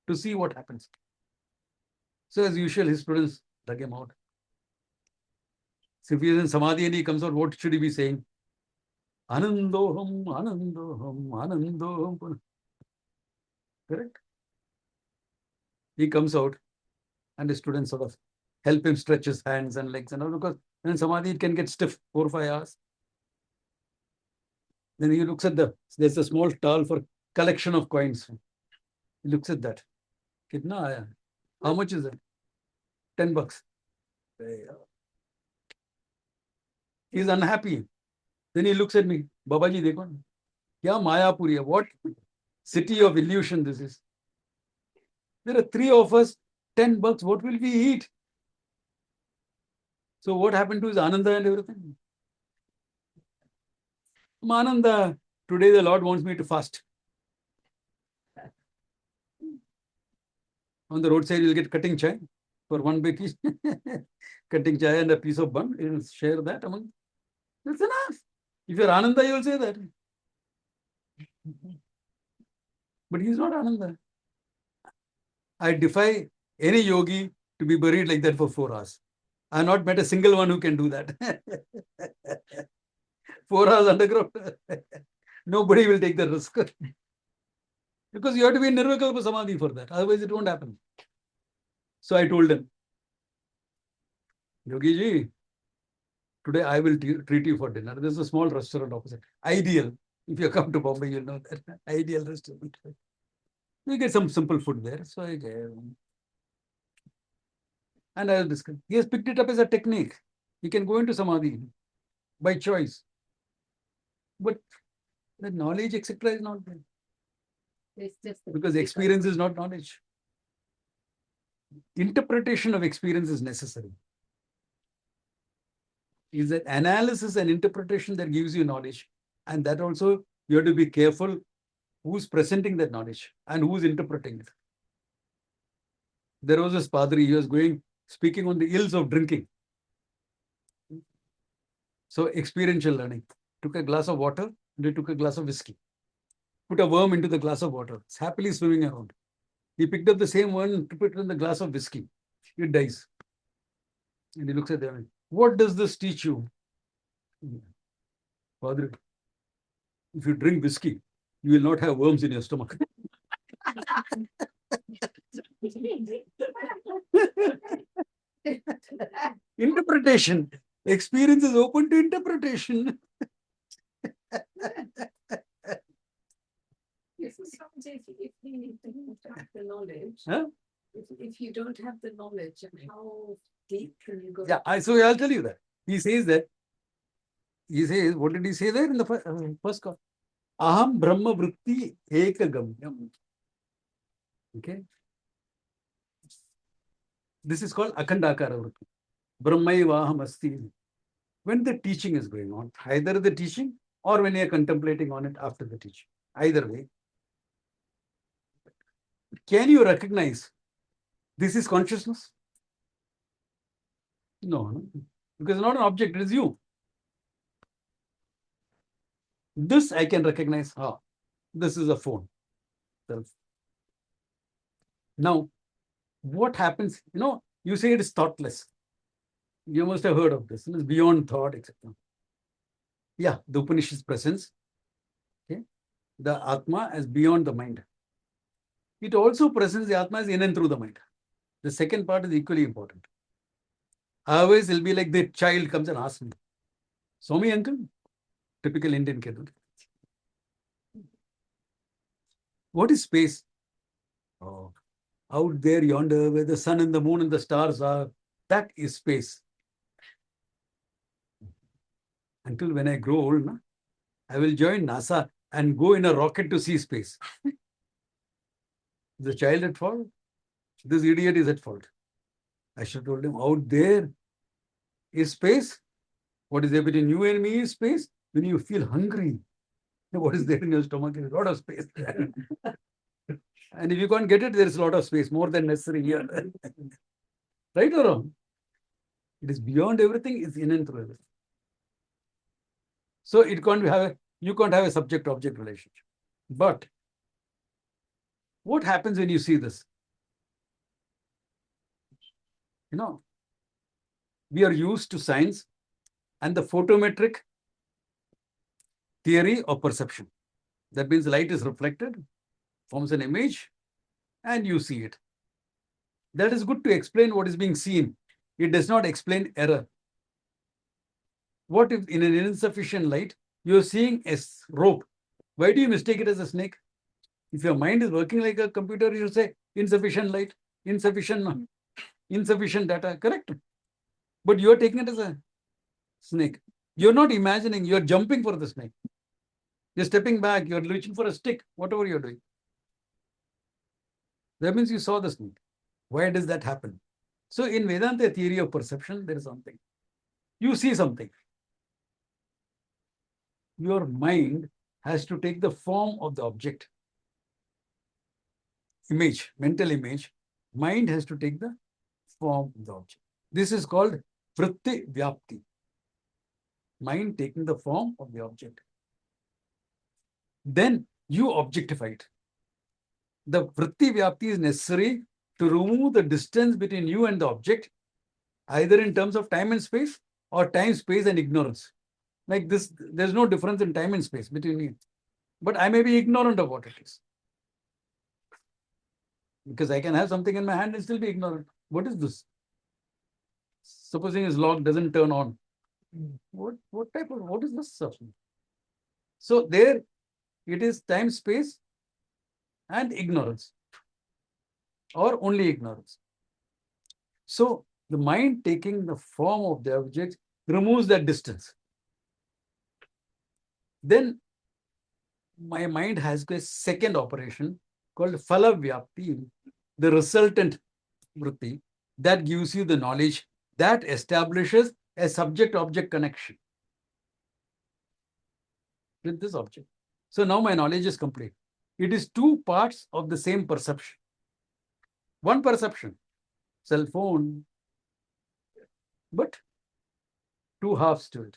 to see what happens. So as usual, his students dug him out. So if he is in Samadhi and he comes out, what should he be saying? Anandoham, Anandoham, Anandoham. Correct? He comes out and the students sort of help him stretch his hands and legs and all, because in Samadhi it can get stiff 4 or 5 hours. Then he looks at there's a small towel for collection of coins. He looks at that. Kitna aaya? How much is it? $10. He's unhappy. Then he looks at me. Babaji, dekho na. Kya Mayapuri hai? What city of illusion this is? There are 3 of us, $10. What will we eat? So what happened to his Ananda and everything? Ananda, today the Lord wants me to fast. On the roadside, you'll get cutting chai for 1 baki. Cutting chai and a piece of bun. You'll share that among. That's enough. If you're Ananda, you'll say that. But he's not Ananda. I defy any yogi to be buried like that for 4 hours. I have not met a single one who can do that. 4 hours underground. Nobody will take the risk. Because you have to be in Nirvikalpa Samadhi for that. Otherwise, it won't happen. So I told him, Yogi ji, today I will treat you for dinner. There's a small restaurant opposite. Ideal. If you come to Bombay, you'll know that. Ideal restaurant. You get some simple food there. So I gave. And I will discuss. He has picked it up as a technique. He can go into Samadhi by choice. But the knowledge, etc., is not there. It's just Because experience is not knowledge. Interpretation of experience is necessary. Is that analysis and interpretation that gives you knowledge. And that also, you have to be careful who's presenting that knowledge and who's interpreting it. There was this padri, he was speaking on the ills of drinking. So experiential learning. Took a glass of water and he took a glass of whiskey. Put a worm into the glass of water. It's happily swimming around. He picked up the same worm and put it in the glass of whiskey. It dies. And he looks at them. What does this teach you? Padri, if you drink whiskey, you will not have worms in your stomach. Interpretation. Experience is open to interpretation. If we don't have the knowledge, Huh? if you don't have the knowledge, how deep can you go? Yeah, so I'll tell you that. He says that. He says, what did he say there in the first call? Aham Brahma Vritti Ekagamyam. Okay. This is called Akhandakara Vritti. Brahmaivaham Asti. When the teaching is going on, either the teaching or when you are contemplating on it after the teaching. Either way. Can you recognize this is consciousness? No, because it's not an object, it is you. This I can recognize. Ah, this is a phone. Now, what happens? You say it is thoughtless. You must have heard of this. It is beyond thought, etc. Yeah, the Upanishad's presence. Okay, the Atma as beyond the mind. It also presents the Atma as in and through the mind. The second part is equally important. Otherwise, it'll be like the child comes and asks me, Swami uncle, typical Indian kid. What is space? Oh, out there yonder where the sun and the moon and the stars are, that is space. Until when I grow old, I will join NASA and go in a rocket to see space. The child at fault? This idiot is at fault. I should have told him, out there is space. What is there between you and me is space. When you feel hungry, what is there in your stomach is a lot of space. And if you can't get it, there is a lot of space, more than necessary here. Right or wrong? It is beyond everything, it's in and through everything. So you can't have a subject-object relationship. But what happens when you see this? We are used to science and the photometric theory of perception. That means light is reflected, forms an image, and you see it. That is good to explain what is being seen. It does not explain error. What if in an insufficient light, you're seeing a rope? Why do you mistake it as a snake? If your mind is working like a computer, you say insufficient light, insufficient data, correct? But you're taking it as a snake. You're not imagining, you're jumping for the snake. You're stepping back, you're reaching for a stick, whatever you're doing. That means you saw the snake. Why does that happen? So in Vedanta theory of perception, there is something. You see something. Your mind has to take the form of the object. Image, mental image. Mind has to take the form of the object. This is called vritti vyapti. Mind taking the form of the object. Then you objectify it. The vritti vyapti is necessary to remove the distance between you and the object, either in terms of time and space or time, space and ignorance. Like this, there's no difference in time and space between me. But I may be ignorant of what it is. Because I can have something in my hand and still be ignorant. What is this? Supposing his lock doesn't turn on. What is this stuff? So there it is time, space and ignorance. Or only ignorance. So the mind taking the form of the object removes that distance. Then my mind has a second operation called phala vyapti, the resultant vritti, that gives you the knowledge that establishes a subject-object connection with this object. So now my knowledge is complete. It is two parts of the same perception. One perception, cell phone, but two halves to it.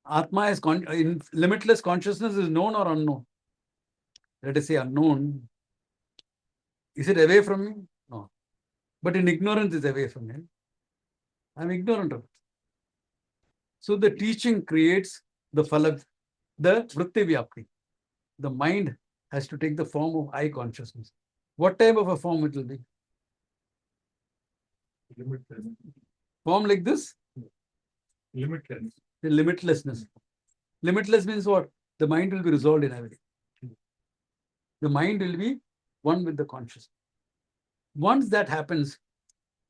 Atma is in limitless consciousness is known or unknown. Let us say unknown. Is it away from me? No. But in ignorance is away from me. I'm ignorant of it. So the teaching creates the phala the vritti vyapti. The mind has to take the form of I consciousness. What type of a form it will be? Limitless. Form like this? Limitless. The limitlessness. Limitless means what? The mind will be resolved in everything. The mind will be one with the consciousness. Once that happens,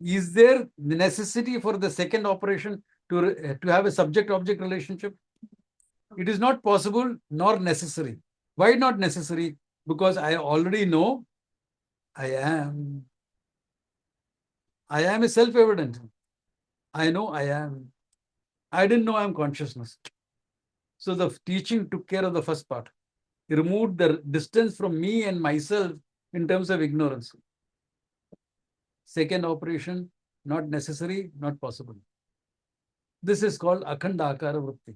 is there the necessity for the second operation to have a subject-object relationship? It is not possible nor necessary. Why not necessary? Because I already know I am. I am is self-evident. I know I am. I didn't know I am consciousness. So the teaching took care of the first part. It removed the distance from me and myself in terms of ignorance. Second operation, not necessary, not possible. This is called akhanda akara vritti.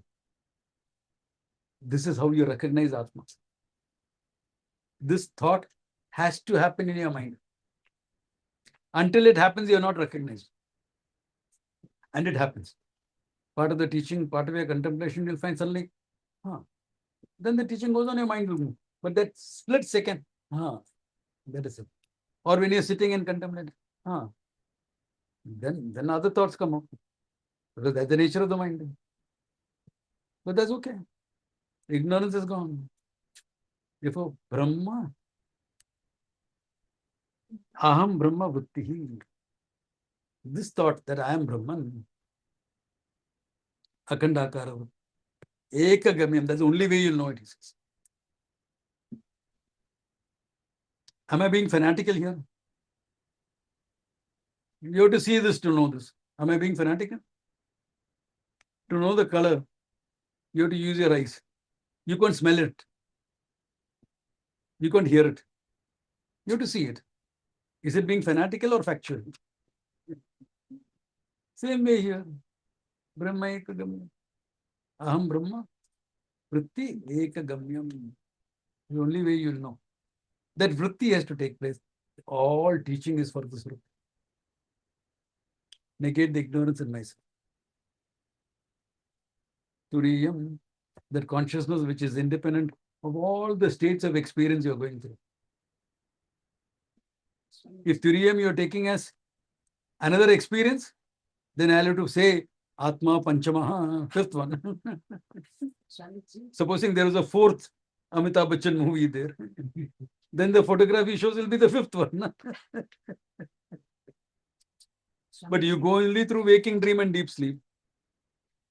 This is how you recognize Atma. This thought has to happen in your mind. Until it happens, you are not recognized. And it happens. Part of the teaching, part of your contemplation, you'll find suddenly, then the teaching goes on, your mind will move. But that split second, that is it. Or when you're sitting and contemplating, then other thoughts come up. Because that's the nature of the mind. But that's okay. Ignorance is gone. Therefore, Brahma, Aham Brahma Vrittihi. This thought that I am Brahman, Akhandakara, Ekagamyam, that's the only way you'll know it is. Am I being fanatical here? You have to see this to know this. Am I being fanatical? To know the color, you have to use your eyes. You can't smell it. You can't hear it. You have to see it. Is it being fanatical or factual? Same way here. Brahma Ekagamyam. Aham Brahma Vritti Ekagamyam. The only way you'll know. That vritti has to take place. All teaching is for this vritti. Negate the ignorance in myself. Turiyam, that consciousness which is independent of all the states of experience you're going through. If Turiyam you're taking as another experience, then I'll have to say Atma Panchamaha, fifth one. Supposing there is a fourth Amitabh Bachchan movie there, then the photography shows will be the fifth one. But you go only through waking dream and deep sleep.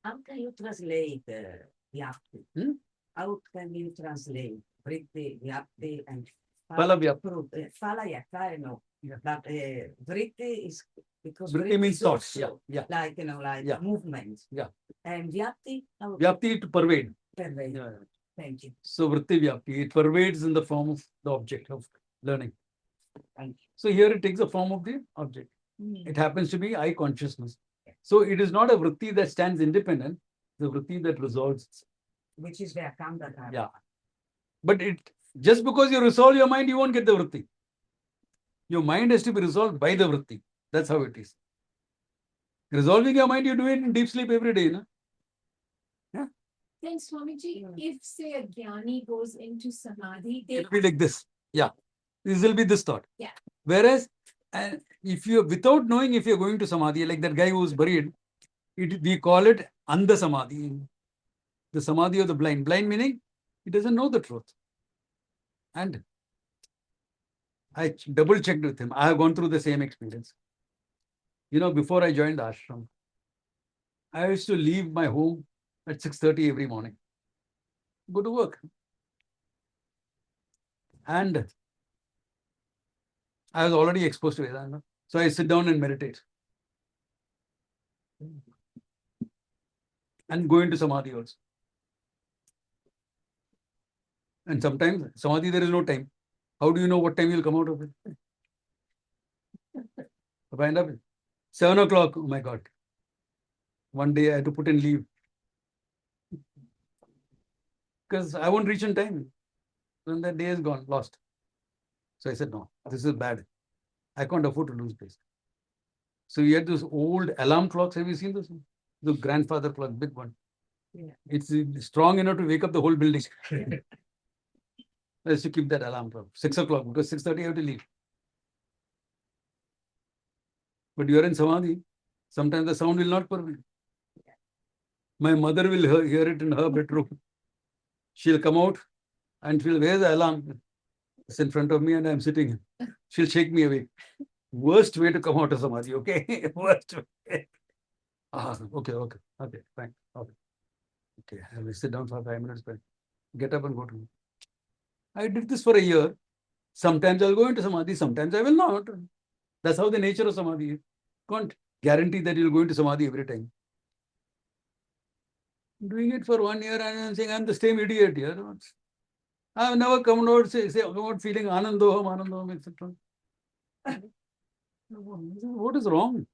How can you translate Vyapti? How can you translate Vritti, Vyapti, and Phala Vyapti. Phala, I know. Yeah. But Vritti is because Vritti means is thoughts. also Yeah. like like Yeah. movement. Yeah. And Vyapti, Vyapti to pervade. pervade. Yeah. Thank you. So Vritti Vyapti, it pervades in the form of the object of learning. Thank So here it takes the form of the object. you. It happens to be I consciousness. So it is not a vritti that stands independent, the vritti that resolves. Which is where Kanda. Yeah. But it just because you resolve your mind, you won't get the vritti. Your mind has to be resolved by the vritti. That's how it is. Resolving your mind, you do it in deep sleep every day. No? Then Swamiji, if say a jnani goes into samadhi, they It will be like this. Yeah. This will be this thought. Yeah. Whereas, if you without knowing if you're going to samadhi, like that guy who was buried, we call it andha samadhi. The samadhi of the blind. Blind meaning he doesn't know the truth. And I double checked with him. I have gone through the same experience. Before I joined the ashram, I used to leave my home at 6:30 every morning. Go to work. And I was already exposed to Vedanta. So I sit down and meditate. And go into samadhi also. And sometimes samadhi, there is no time. How do you know what time you'll come out of it? If I end up 7 o'clock, oh my God. One day I had to put in leave. Because I won't reach in time. Then that day is gone, lost. So I said, no, this is bad. I can't afford to lose this. So we had those old alarm clocks. Have you seen this? The grandfather clock, big one. Yeah. It's strong enough to wake up the whole building. I used to keep that alarm for 6 o'clock because 6:30 I have to leave. But you are in Samadhi. Sometimes the sound will not permit. My mother will hear it in her bedroom. She'll come out and she'll, where's the alarm? It's in front of me and I'm sitting. She'll shake me awake. Worst way to come out of Samadhi, okay? Worst way. Okay, fine. Okay, I will sit down for 5 minutes, but get up and go to me. I did this for a year. Sometimes I'll go into Samadhi, sometimes I will not. That's how the nature of Samadhi is. Can't guarantee that you'll go into Samadhi every time. Doing it for 1 year and I'm saying I'm the same idiot here. I've never come out feeling anandoham, etc. What is wrong?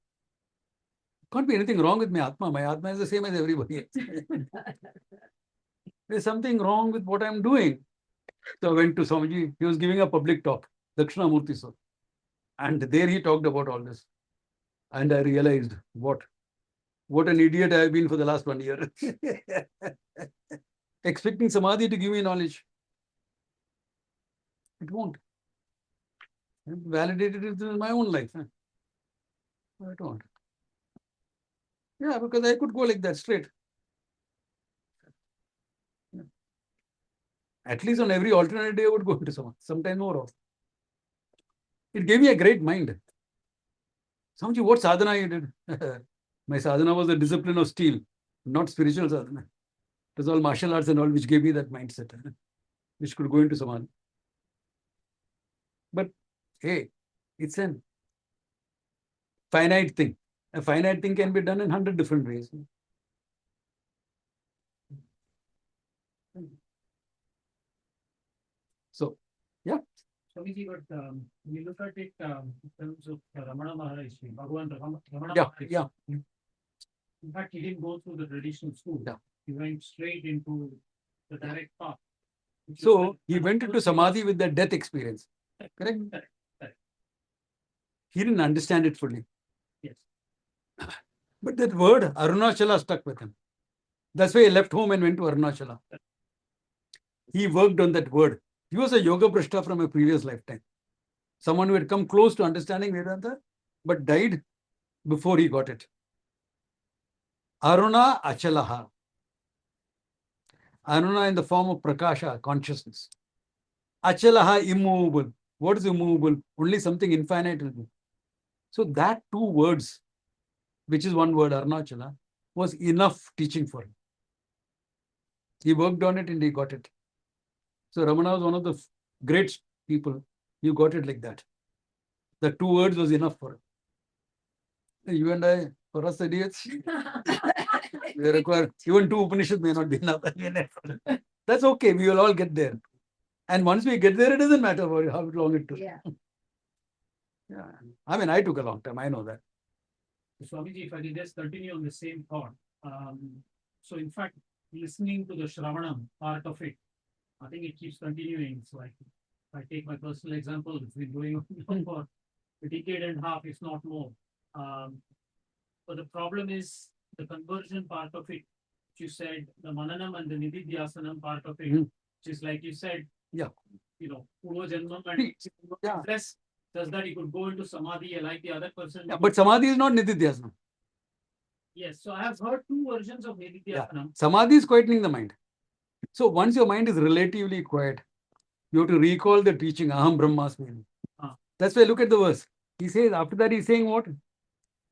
Can't be anything wrong with my Atma. My Atma is the same as everybody else. There's something wrong with what I'm doing. So I went to Swamiji. He was giving a public talk, Dakshinamurti sir. And there he talked about all this. And I realized what an idiot I have been for the last 1 year. Expecting Samadhi to give me knowledge. It won't. I validated it in my own life. I don't. Yeah, because I could go like that straight. At least on every alternate day, I would go into Samadhi. Sometimes more of. It gave me a great mind. Samji, what sadhana you did? My sadhana was the discipline of steel, not spiritual sadhana. It was all martial arts and all which gave me that mindset, which could go into Samadhi. But hey, it's a finite thing. A finite thing can be done in 100 different ways. So, yeah. Swamiji, but we look at it in terms of Ramana Maharishi, Bhagavan Ramana Yeah, Maharishi. yeah. In fact, he didn't go through the traditional school. Yeah. He went straight into the direct path. So he went into Samadhi with that death experience. Correct? Correct. He didn't understand it fully. Yes. But that word, Arunachala, stuck with him. That's why he left home and went to Arunachala. He worked on that word. He was a yoga prashta from a previous lifetime. Someone who had come close to understanding Vedanta, but died before he got it. Aruna Achalaha. Aruna in the form of Prakasha, consciousness. Achalaha, immovable. What is immovable? Only something infinite will be. So that 2 words, which is one word, Arunachala, was enough teaching for him. He worked on it and he got it. So Ramana was one of the great people. You got it like that. The 2 words was enough for him. You and I, for us idiots, we require even 2 Upanishads may not be enough. That's okay. We will all get there. And once we get there, it doesn't matter how long it took. Yeah. Yeah. I mean, I took a long time. I know that. Swamiji, if I can just continue on the same thought. So in fact, listening to the Shravanam part of it, I think it keeps continuing. So if I take my personal example, it's been going on for a decade and a half, if not more. But the problem is the conversion part of it, which you said, the Mananam and the Nididhyasanam part of it, Mhm. which is like you said, Yeah. Purva Janmam and Yeah. less, does that you could go into Samadhi like the other person. Yeah, but Samadhi is not Nididhyasana. Yes, so I have heard 2 versions of Nididhyasanam. Samadhi is quietening the mind. So once your mind is relatively quiet, you have to recall the teaching, Aham Brahmasmi. That's why look at the verse. He says, after that he's saying what?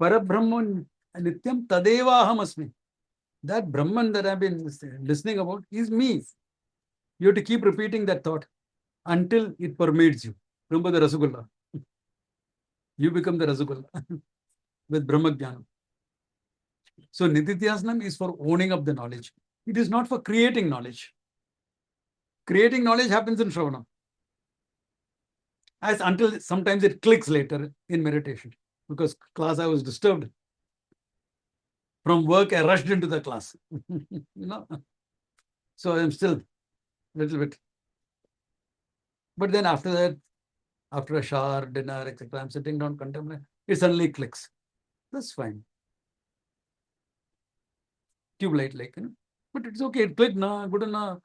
Parabrahman Nityam Tadeva Aham Asmi. That Brahman that I've been listening about is me. You have to keep repeating that thought until it permeates you. Remember the Rasagula. You become the Rasagula with Brahmajnana. So Nididhyasanam is for owning up the knowledge. It is not for creating knowledge. Creating knowledge happens in Shravana. As until sometimes it clicks later in meditation. Because class I was disturbed. From work I rushed into the class. So I'm still a little bit. But then after that, after a shower, dinner, etc., I'm sitting down contemplating. It suddenly clicks. That's fine. Tube light, like, But it's okay, it clicked, nah, good enough.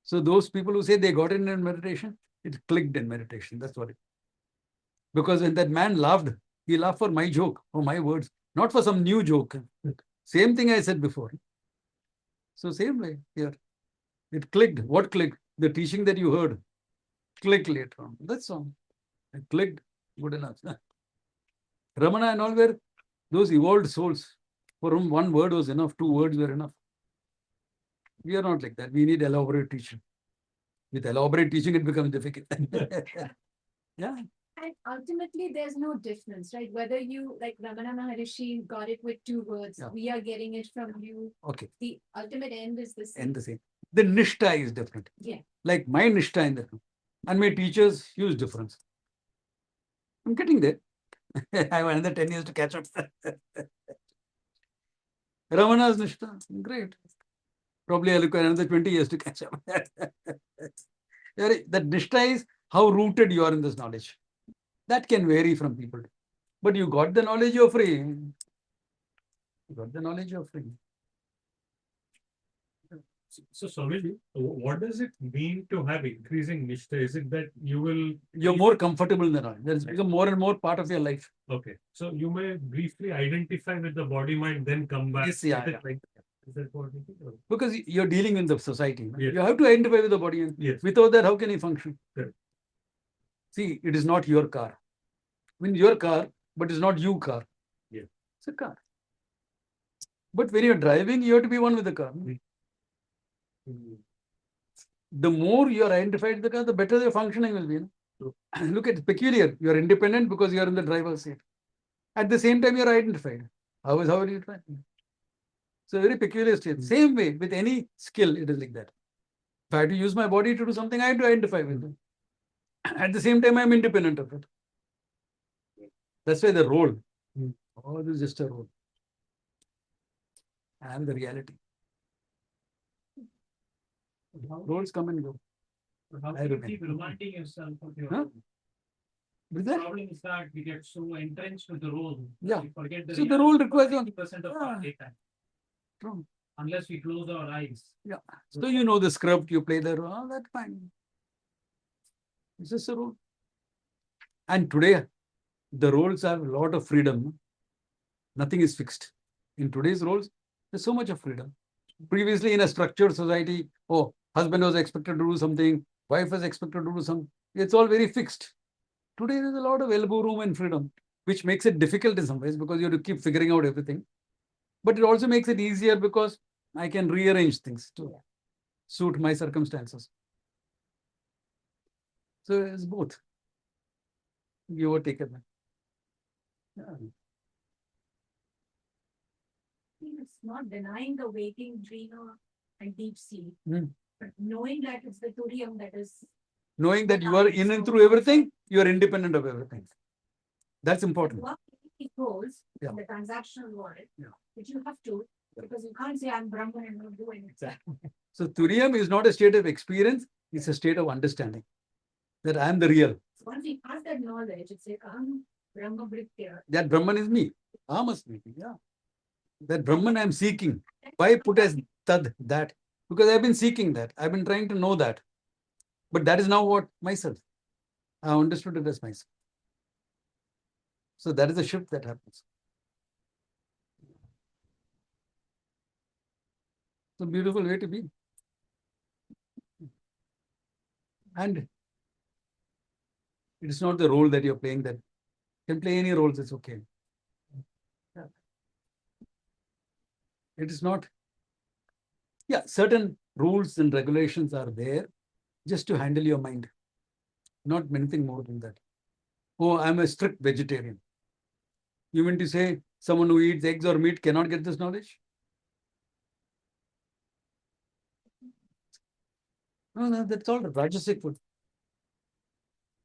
So those people who say they got it in meditation, it clicked in meditation. That's what it. Because when that man laughed, he laughed for my joke, for my words, not for some new joke. Same thing I said before. So same way here. It clicked. What clicked? The teaching that you heard. Click later on. That's all. It clicked. Good enough. Ramana and all were those evolved souls for whom one word was enough, two words were enough. We are not like that. We need elaborate teaching. With elaborate teaching, it becomes difficult. Yeah. And ultimately, there's no difference, right? Whether you, like Ramana Maharishi, got it with 2 words, Yeah. we are getting it from you. Okay. The ultimate end is the same. And the same. The nishta is different. Yeah. Like my nishta in that. And my teachers, huge difference. I'm getting there. I have another 10 years to catch up. Ramana's nishta, great. Probably I'll require another 20 years to catch up. That nishta is how rooted you are in this knowledge. That can vary from people. But you got the knowledge, you're free. You got the knowledge, you're free. So, Swamiji, what does it mean to have increasing nishta? Is it that you will, You're more comfortable in the knowledge. That's become more and more part of your life. okay, so you may briefly identify with the body mind, then come back. Yes, yeah, Is it yeah. like that? Is that what it is? Or- Because you're dealing with the society. Yes. You have to identify with the body. And Yes. without that, how can you function? Correct. See, it is not your car. I mean, your car, but it's not you car. Yeah. It's a car. But when you're driving, you have to be one with the car. Mm. The more you are identified with the car, the better your functioning will be. You know? Look at peculiar. You are independent because you are in the driver's seat. At the same time, you are identified. How are you driving? So very peculiar state. Same way with any skill, it is like that. If I have to use my body to do something, I have to identify with it. At the same time, I am independent of it. That's why the role. Oh, this is just a role. I am the reality. Roles come and go. How I do you remain. keep reminding yourself of your Huh? role? With The that, problem is that we get so entrenched with the role. Yeah. We forget So the role requires one. 90% of our daytime, true. unless we close our eyes. Yeah. So you know the script, you play the role. Oh, that's fine. It's just a role. And today, the roles have a lot of freedom. Nothing is fixed. In today's roles, there's so much of freedom. Previously, in a structured society, oh, husband was expected to do something, wife was expected to do something. It's all very fixed. Today, there's a lot of elbow room and freedom, which makes it difficult in some ways because you have to keep figuring out everything. But it also makes it easier because I can rearrange things to suit my circumstances. So it's both. Give or take it. Yeah. It's not denying the waking dreamer and deep sea, Hmm. but knowing that it's the Turium that is. Knowing that you are in and through everything, you are independent of everything. That's important. What it goes Yeah. in the transactional world, Yeah. which you have to, because you can't say I'm Brahman and not doing it. So Turiyam is not a state of experience, it's a state of understanding that I am the real. Once we have that knowledge, it's like Brahma Britya. That Brahman is me. Aham asmi. Yeah. That Brahman I am seeking. Why put as tad, that? Because I've been seeking that. I've been trying to know that. But that is now what? Myself. I understood it as myself. So that is the shift that happens. It's a beautiful way to be. And it is not the role that you're playing that you can play any roles, it's okay. It is not, yeah, certain rules and regulations are there just to handle your mind. Not anything more than that. Oh, I'm a strict vegetarian. You mean to say someone who eats eggs or meat cannot get this knowledge? No, that's all Rajasic food.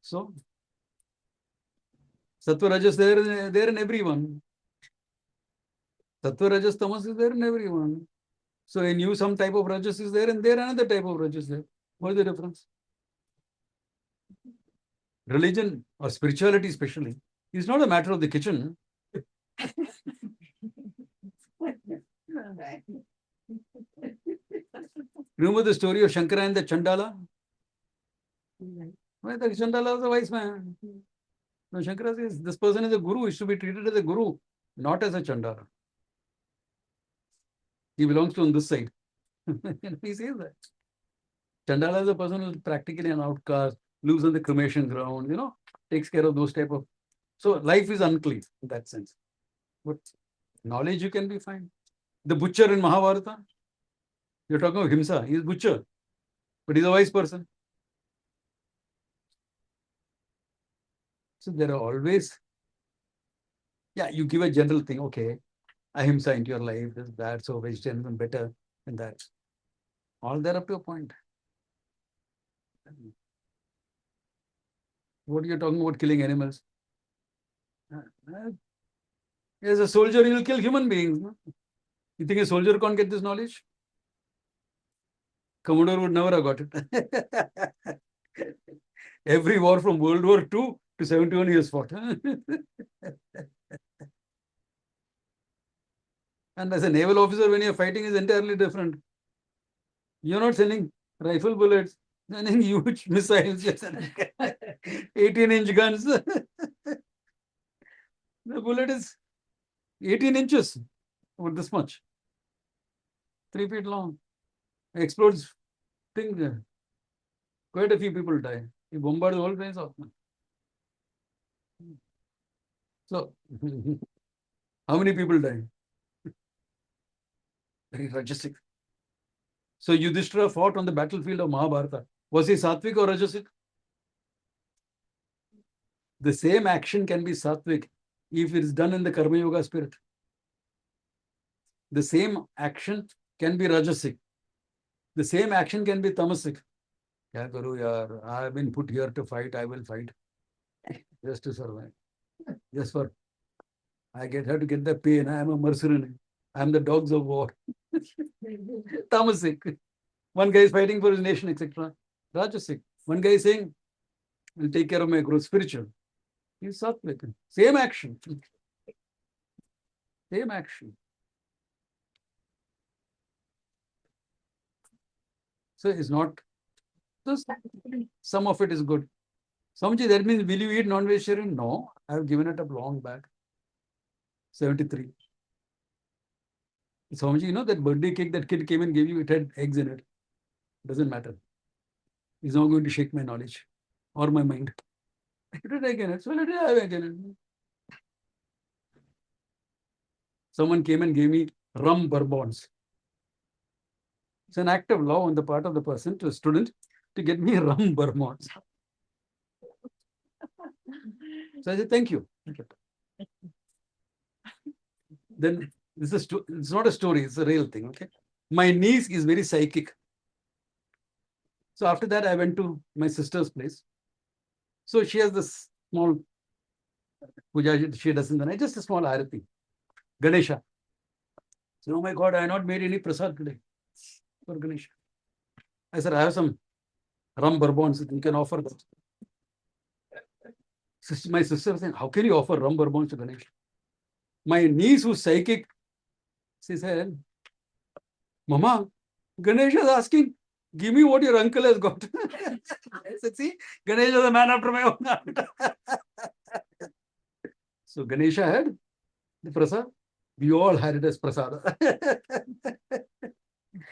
So, Sattva Rajas there in everyone. Sattva Rajas Tamas is there in everyone. So in you some type of Rajas is there and there another type of Rajas there. What is the difference? Religion or spirituality especially is not a matter of the kitchen. Remember the story of Shankara and the Chandala? Well, the Chandala was a wise man. No, Shankara says this person is a guru, he should be treated as a guru, not as a Chandala. He belongs to on this side. He says that. Chandala is a person who is practically an outcast, lives on the cremation ground, takes care of those type of. So life is unclean in that sense. But knowledge you can be fine. The butcher in Mahabharata, you're talking of Himsa, he's butcher, but he's a wise person. So there are always, you give a general thing, okay, ahimsa into your life, this, that, so vegetarianism better than that. All there up to a point. What are you talking about killing animals? As a soldier, you will kill human beings. No? You think a soldier can't get this knowledge? Commodore would never have got it. Every war from World War II to 71 years fought. And as a naval officer, when you're fighting, is entirely different. You're not sending rifle bullets, sending huge missiles, 18-inch guns. The bullet is 18 inches, about this much, 3 feet long. It explodes. Thing. Quite a few people die. You bombard the whole place off. So, how many people die? Very Rajasic. So Yudhishthira fought on the battlefield of Mahabharata. Was he Sattvic or Rajasic? The same action can be Sattvic if it is done in the Karma Yoga spirit. The same action can be Rajasic. The same action can be Tamasic. Kya karu yaar? I have been put here to fight. I will fight. Just to survive. Just for I have to get the pain. I am a mercenary. I am the dogs of war. Tamasic. One guy is fighting for his nation, etc. Rajasic. One guy is saying, I'll take care of my growth. Spiritual. He's Sattvic. Same action. Same action. So it's not. Some of it is good. Samji, that means will you eat non-vegetarian? No. I have given it up long back. 73. Samji, you know that birthday cake that kid came and gave you, it had eggs in it. Doesn't matter. He's not going to shake my knowledge or my mind. It had egg in it. So let it have egg in it. Someone came and gave me rum bourbons. It's an act of law on the part of the person to a student to get me rum bourbons. So I said, thank you. Then this is it's not a story, it's a real thing. Okay. My niece is very psychic. So after that, I went to my sister's place. So she has this small puja she does in the night, just a small arati. Ganesha. So, oh my God, I have not made any prasad today for Ganesha. I said, I have some rum bourbons, you can offer them. My sister was saying, how can you offer rum bourbons to Ganesha? My niece, who's psychic, she said, Mama, Ganesha is asking, give me what your uncle has got. I said, see, Ganesha is a man after my own heart. So Ganesha had the prasad. We all had it as prasad,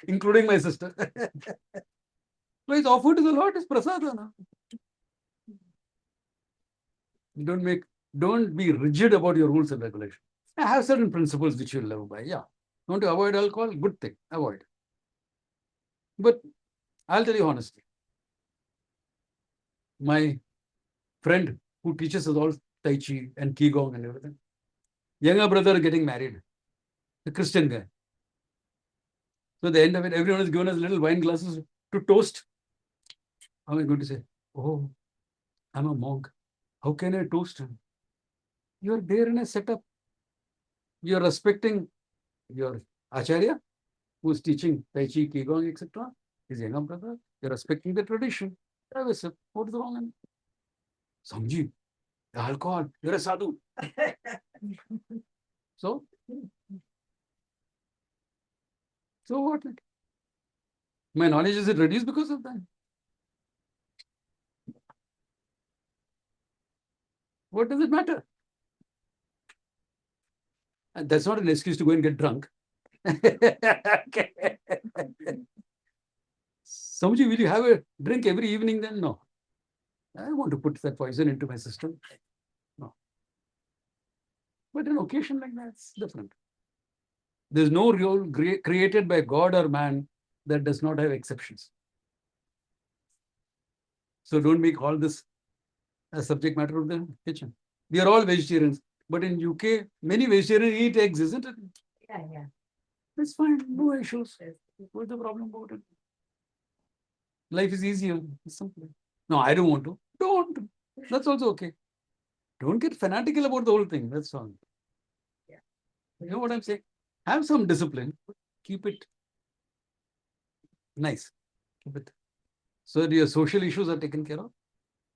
including my sister. So it's offered to the Lord as prasad. Don't be rigid about your rules and regulations. I have certain principles which you live by. Yeah. Want to avoid alcohol? Good thing. Avoid. But I'll tell you honestly. My friend who teaches us all Tai Chi and Qigong and everything, younger brother getting married, a Christian guy. So at the end of it, everyone is given us little wine glasses to toast. How am I going to say, oh, I'm a monk. How can I toast him? You're there in a setup. You're respecting your Acharya, who's teaching Tai Chi, Qigong, etc. His younger brother. You're respecting the tradition. Have a sip. What is wrong in it? Samji, alcohol. You're a sadhu. So what? My knowledge is reduced because of that. What does it matter? And that's not an excuse to go and get drunk. Okay. Samji, will you have a drink every evening then? No. I want to put that poison into my system. No. But an occasion like that's different. There's no rule created by God or man that does not have exceptions. So don't make all this a subject matter of the kitchen. We are all vegetarians, but in UK, many vegetarians eat eggs, isn't it? Yeah, yeah. That's fine, no issues. What's the problem about it? Life is easier, it's simpler. No, I don't want to. Don't. That's also okay. Don't get fanatical about the whole thing. That's all. Yeah. You know what I'm saying? Have some discipline. Keep it nice. Keep it. So that your social issues are taken care of,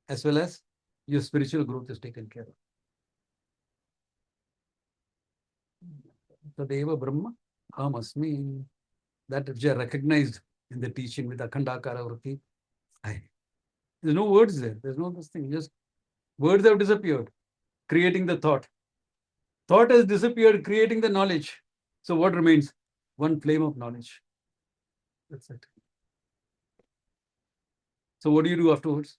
as well as your spiritual growth is taken care of. Tadeva Brahma, Aham Asmi. That which are recognized in the teaching with Akhandakara Vriti. There's no words there. There's no this thing. Just words have disappeared, creating the thought. Thought has disappeared, creating the knowledge. So what remains? One flame of knowledge. That's it. So what do you do afterwards?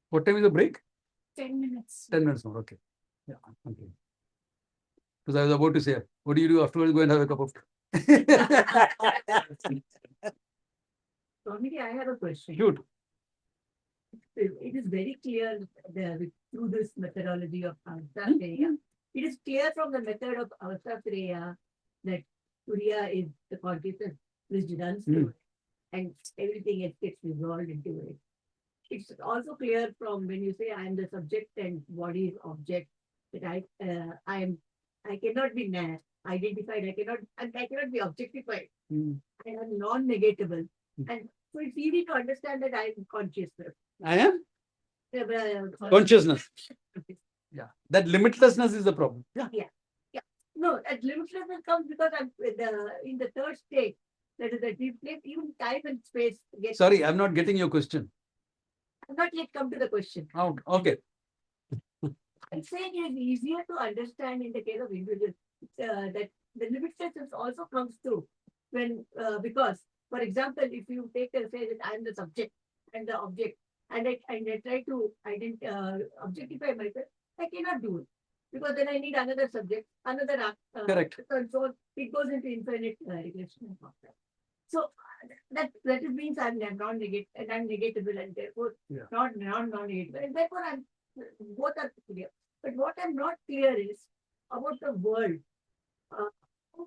What time is the break? 10 minutes. 10 minutes more. Okay. Yeah. Okay. Because I was about to say, what do you do afterwards? Go and have a cup of Swamiji, I have a question. shoot. It is very clear through this methodology of Avastha-Kriya. It is clear from the method of Avastha-Kriya that Turiya is the consciousness which runs through it, and everything else gets resolved into it. It's also clear from when you say I am the subject and body is object, that I cannot be identified, I cannot be objectified. I am non-negatable. And so it's easy to understand that I am consciousness. I am consciousness. Yeah. That limitlessness is the problem. Yeah. No, that limitlessness comes because I'm in the third state. That is that we place even time and space. Sorry, I'm not getting your question. I've not yet come to the question. Oh, okay. I'm saying it is easier to understand in the case of individuals that the limitlessness also comes through when because, for example, if you take say that I'm the subject and the object, and I try to objectify myself, I cannot do it because then I need another subject, another Correct. And so it goes into infinite regression and all that. So that means I'm non-negative and I'm negatable and therefore not non-negative, and therefore I'm both are clear. But what I'm not clear is about the world. How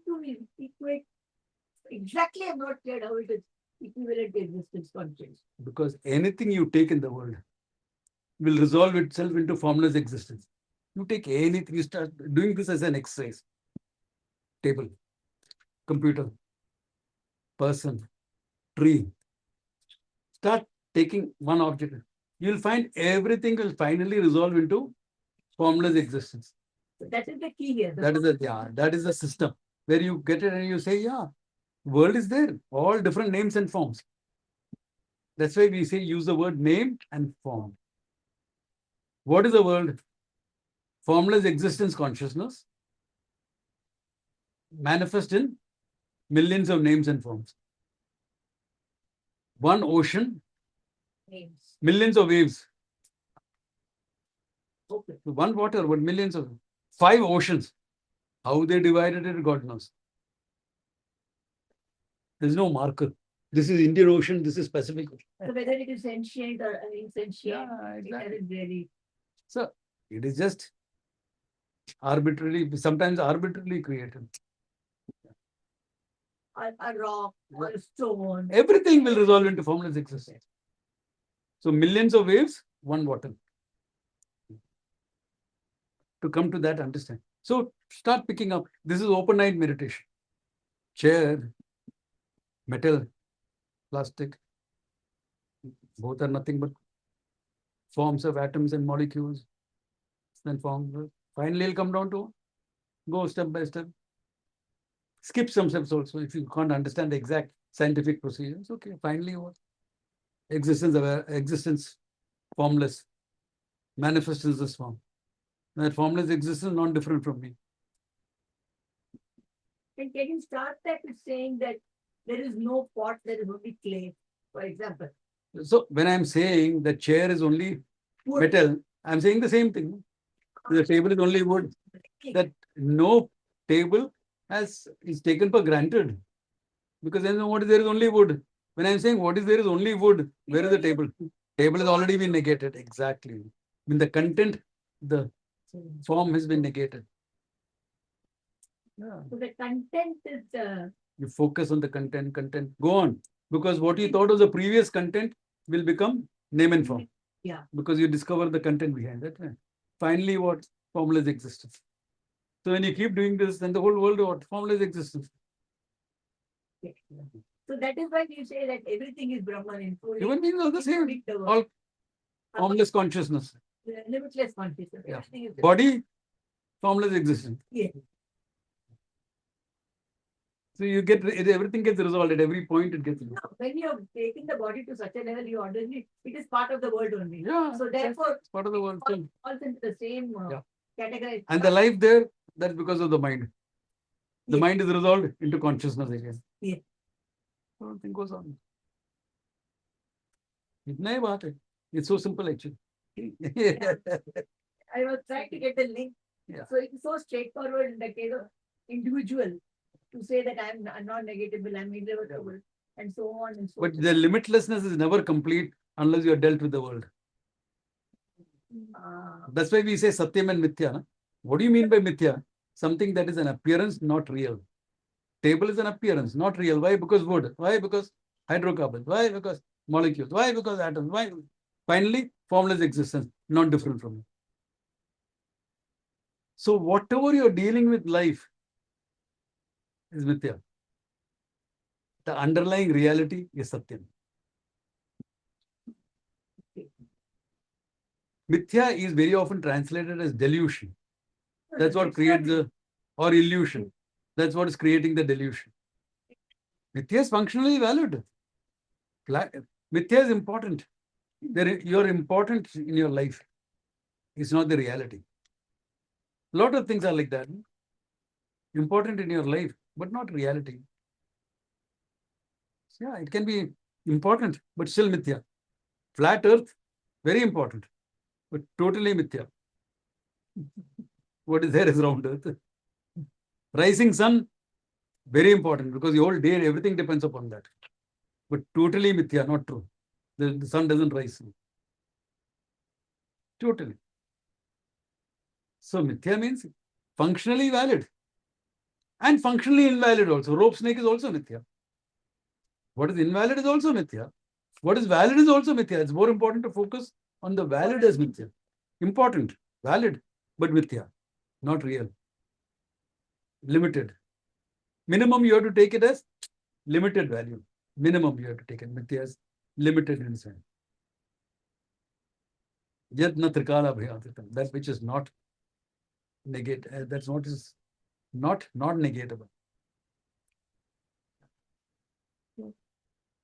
do we equate? Exactly, I'm not clear how it is equivalent to existence conscience. Because anything you take in the world will resolve itself into formless existence. You take anything, you start doing this as an exercise. Table, computer, person, tree. Start taking one object. You'll find everything will finally resolve into formless existence. So that is the key here. That is the system where you get it and you say, yeah, world is there, all different names and forms. That's why we say use the word name and form. What is the world? Formless existence consciousness manifest in millions of names and forms. One ocean, Names. millions of waves. Okay. One water, but millions of 5 oceans. How they divided it, God knows. There's no marker. This is Indian Ocean, this is Pacific Ocean. So whether it is sentient or insentient, Yeah, it exactly. doesn't really. So it is just arbitrarily, sometimes arbitrarily created. A rock or a stone. Everything will resolve into formless existence. So millions of waves, one water. To come to that understanding. So start picking up. This is open night meditation. Chair, metal, plastic, both are nothing but forms of atoms and molecules. Then forms. Finally, it'll come down to go step by step. Skip some steps also if you can't understand the exact scientific procedures. Okay, finally what? Existence aware, existence formless, manifests in this form. That formless existence not different from me. And can you start that with saying that there is no pot, there is only clay, for example? So when I'm saying the chair is only Wood. metal, I'm saying the same thing. The table is only wood. That no table is taken for granted. Because then what is there is only wood. When I'm saying what is there is only wood, where is the table? Table has already been negated. Exactly. I mean the content, the form has been negated. Yeah. So the content is You focus on the content, go on. Because what you thought was the previous content will become name and form. Yeah. Because you discover the content behind that. Right? Finally, what formula is existence. So when you keep doing this, then the whole world what formula is existence. so that is why you say that everything is Brahman, including Human beings are the same. including the All formless consciousness. limitless consciousness. Yeah. Everything is Body, formless existence. Yeah. So you get everything gets resolved at every point. It gets resolved. Now, when you have taken the body to such a level, you ordinarily it is part of the world only. Yeah. So therefore, It's part of the world. it falls into the same Yeah. category. And the life there, that's because of the mind. The Yes. mind is resolved into consciousness again. Yes. So everything goes on. इतना ही बात है. It's so simple actually. I was trying to get the link. Yeah. So it's so straightforward in the case of individual to say that I'm not negatable, I'm irreversible, and so on and so But forth. the limitlessness is never complete unless you are dealt with the world. That's why we say Satyam and Mithya. Na? What do you mean by Mithya? Something that is an appearance, not real. Table is an appearance, not real. Why? Because wood. Why? Because hydrocarbons. Why? Because molecules. Why? Because atoms. Why? Finally, formless existence, not different from it. So whatever you're dealing with life is Mithya. The underlying reality is Satyam. Mithya is very often translated as delusion. That's what creates the, or illusion. That's what is creating the delusion. Mithya is functionally valid. Mithya is important. You're important in your life. It's not the reality. A lot of things are like that. Important in your life, but not reality. Yeah, it can be important, but still Mithya. Flat earth, very important, but totally Mithya. What is there is round earth. Rising sun, very important because the whole day, everything depends upon that. But totally Mithya, not true. The sun doesn't rise. Totally. So Mithya means functionally valid and functionally invalid also. Rope snake is also Mithya. What is invalid is also Mithya. What is valid is also Mithya. It's more important to focus on the valid as Mithya. Important, valid, but Mithya, not real. Limited. Minimum you have to take it as limited value. Minimum you have to take it. Mithya is limited in sense. Yet na trikala bhayatitam. That which is not negate. That's what is not negatable.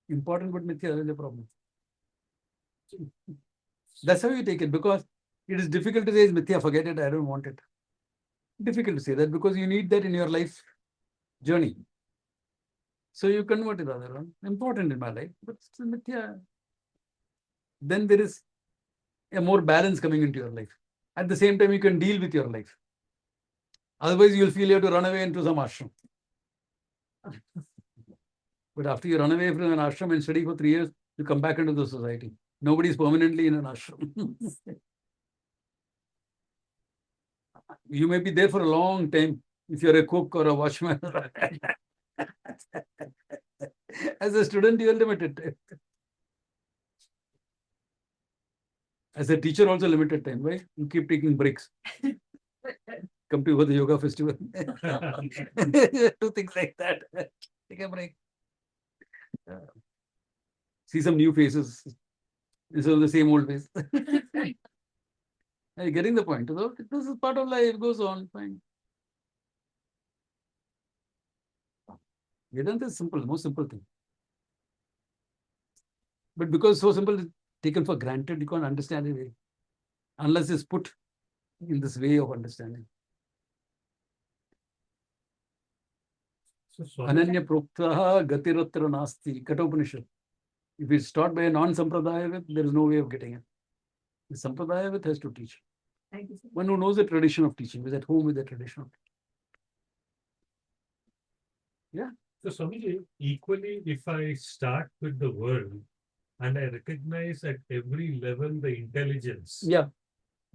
Important but Mithya is a problem. That's how you take it because it is difficult to say it's Mithya, forget it, I don't want it. Difficult to say that because you need that in your life journey. So you convert it other one. Important in my life, but still Mithya. Then there is a more balance coming into your life. At the same time, you can deal with your life. Otherwise, you'll feel you have to run away into some ashram. But after you run away from an ashram and study for 3 years, you come back into the society. Nobody is permanently in an ashram. You may be there for a long time if you're a cook or a watchman. As a student, you are limited time. As a teacher, also limited time, right? You keep taking breaks. Come to the yoga festival. Do things like that. Take a break. See some new faces. Instead of the same old face. Are you getting the point? So this is part of life. It goes on. Fine. Vedanta is simple, most simple thing. But because so simple, it's taken for granted, you can't understand it unless it's put in this way of understanding. So Swami, Ananya proktaha gatiratra nasti, Kathopanishad. If it's taught by a non-sampradaya, there is no way of getting it. The sampradaya has to teach. Thank you, sir. One who knows the tradition of teaching, is at home with the tradition of so Swamiji, equally, if I start with the world and I recognize at every level the intelligence, Yeah,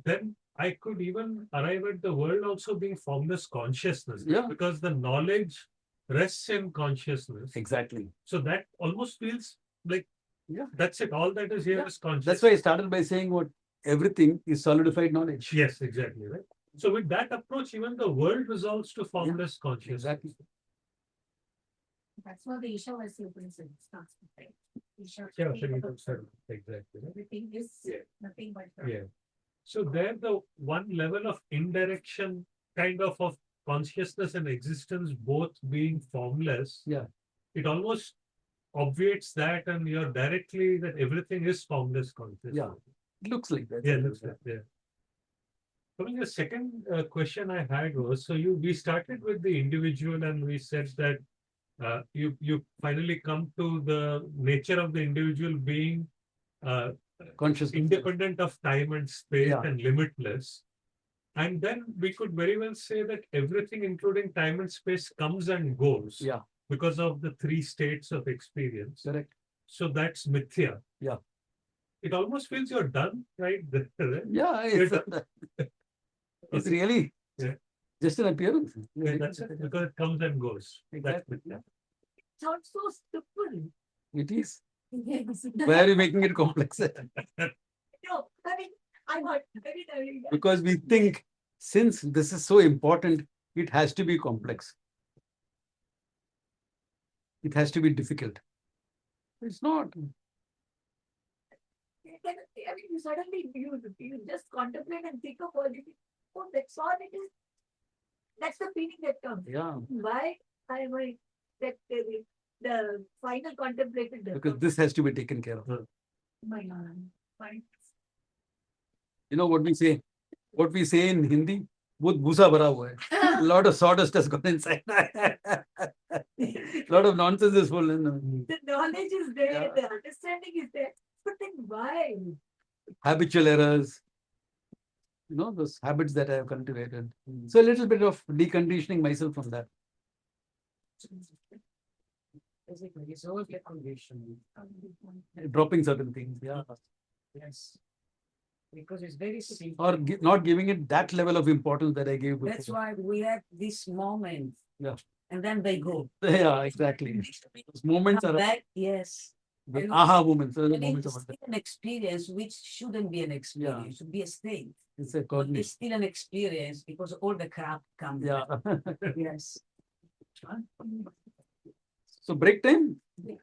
then I could even arrive at the world also being formless consciousness. Yeah. Because the knowledge rests in consciousness. exactly. So that almost feels like Yeah. that's it. All that is here is Yeah. consciousness. That's why I started by saying what everything is solidified knowledge. Yes, exactly. Right. So with that approach, even the world resolves to formless consciousness. Exactly. That's what the Isha was Upanishad starts with, right? Isha. Yeah, exactly. Right? Everything is Yeah. nothing but. Yeah. So there, the one level of indirection, kind of consciousness and existence, both being formless. Yeah. It almost obviates that, and you're directly that everything is formless consciousness. Yeah. It looks like that. Yeah, looks like yeah. Coming the second question I had was, so we started with the individual, and we said that you finally come to the nature of the individual being Consciousness. independent of time and space Yeah. and limitless. And then we could very well say that everything, including time and space, comes and goes. Yeah. Because of the three states of experience. Correct. So that's mithya. Yeah. It almost feels you're done, right? Yeah. It's really just an appearance. Yeah, that's it, because it comes and goes. That's Exactly. mithya. Sounds so simple. It is. Yes. Why are you making it complex? No, I mean, I'm not. I mean, Because we think since this is so important, it has to be complex. It has to be difficult. It's not. I mean, you suddenly you just contemplate and think of all this. Oh, that's all it is. That's the feeling that comes. Yeah. Why I might that the final contemplated Because this has to be taken care of. my mind. You know what we say? What we say in Hindi? बहुत भूसा भरा हुआ है. A lot of sawdust has gone inside. A lot of nonsense is full in. The knowledge is there, Yeah. the understanding is there, but then why? Habitual errors. You know, those habits that I have cultivated. So a little bit of deconditioning myself from that. Basically, it's always get conditioned. Dropping certain things. Yeah. Yes. Because it's very simple. Or not giving it that level of importance that I gave before. That's why we have this moment. Yeah. And then they go. Yeah, exactly. Those moments Come are back, yes. the and aha moments. Those are the And moments it's of still an experience which shouldn't be an experience, it should be a state. it's a But cognition. it's still an experience because all the crap comes. Yeah. Yes. So break time? Yes.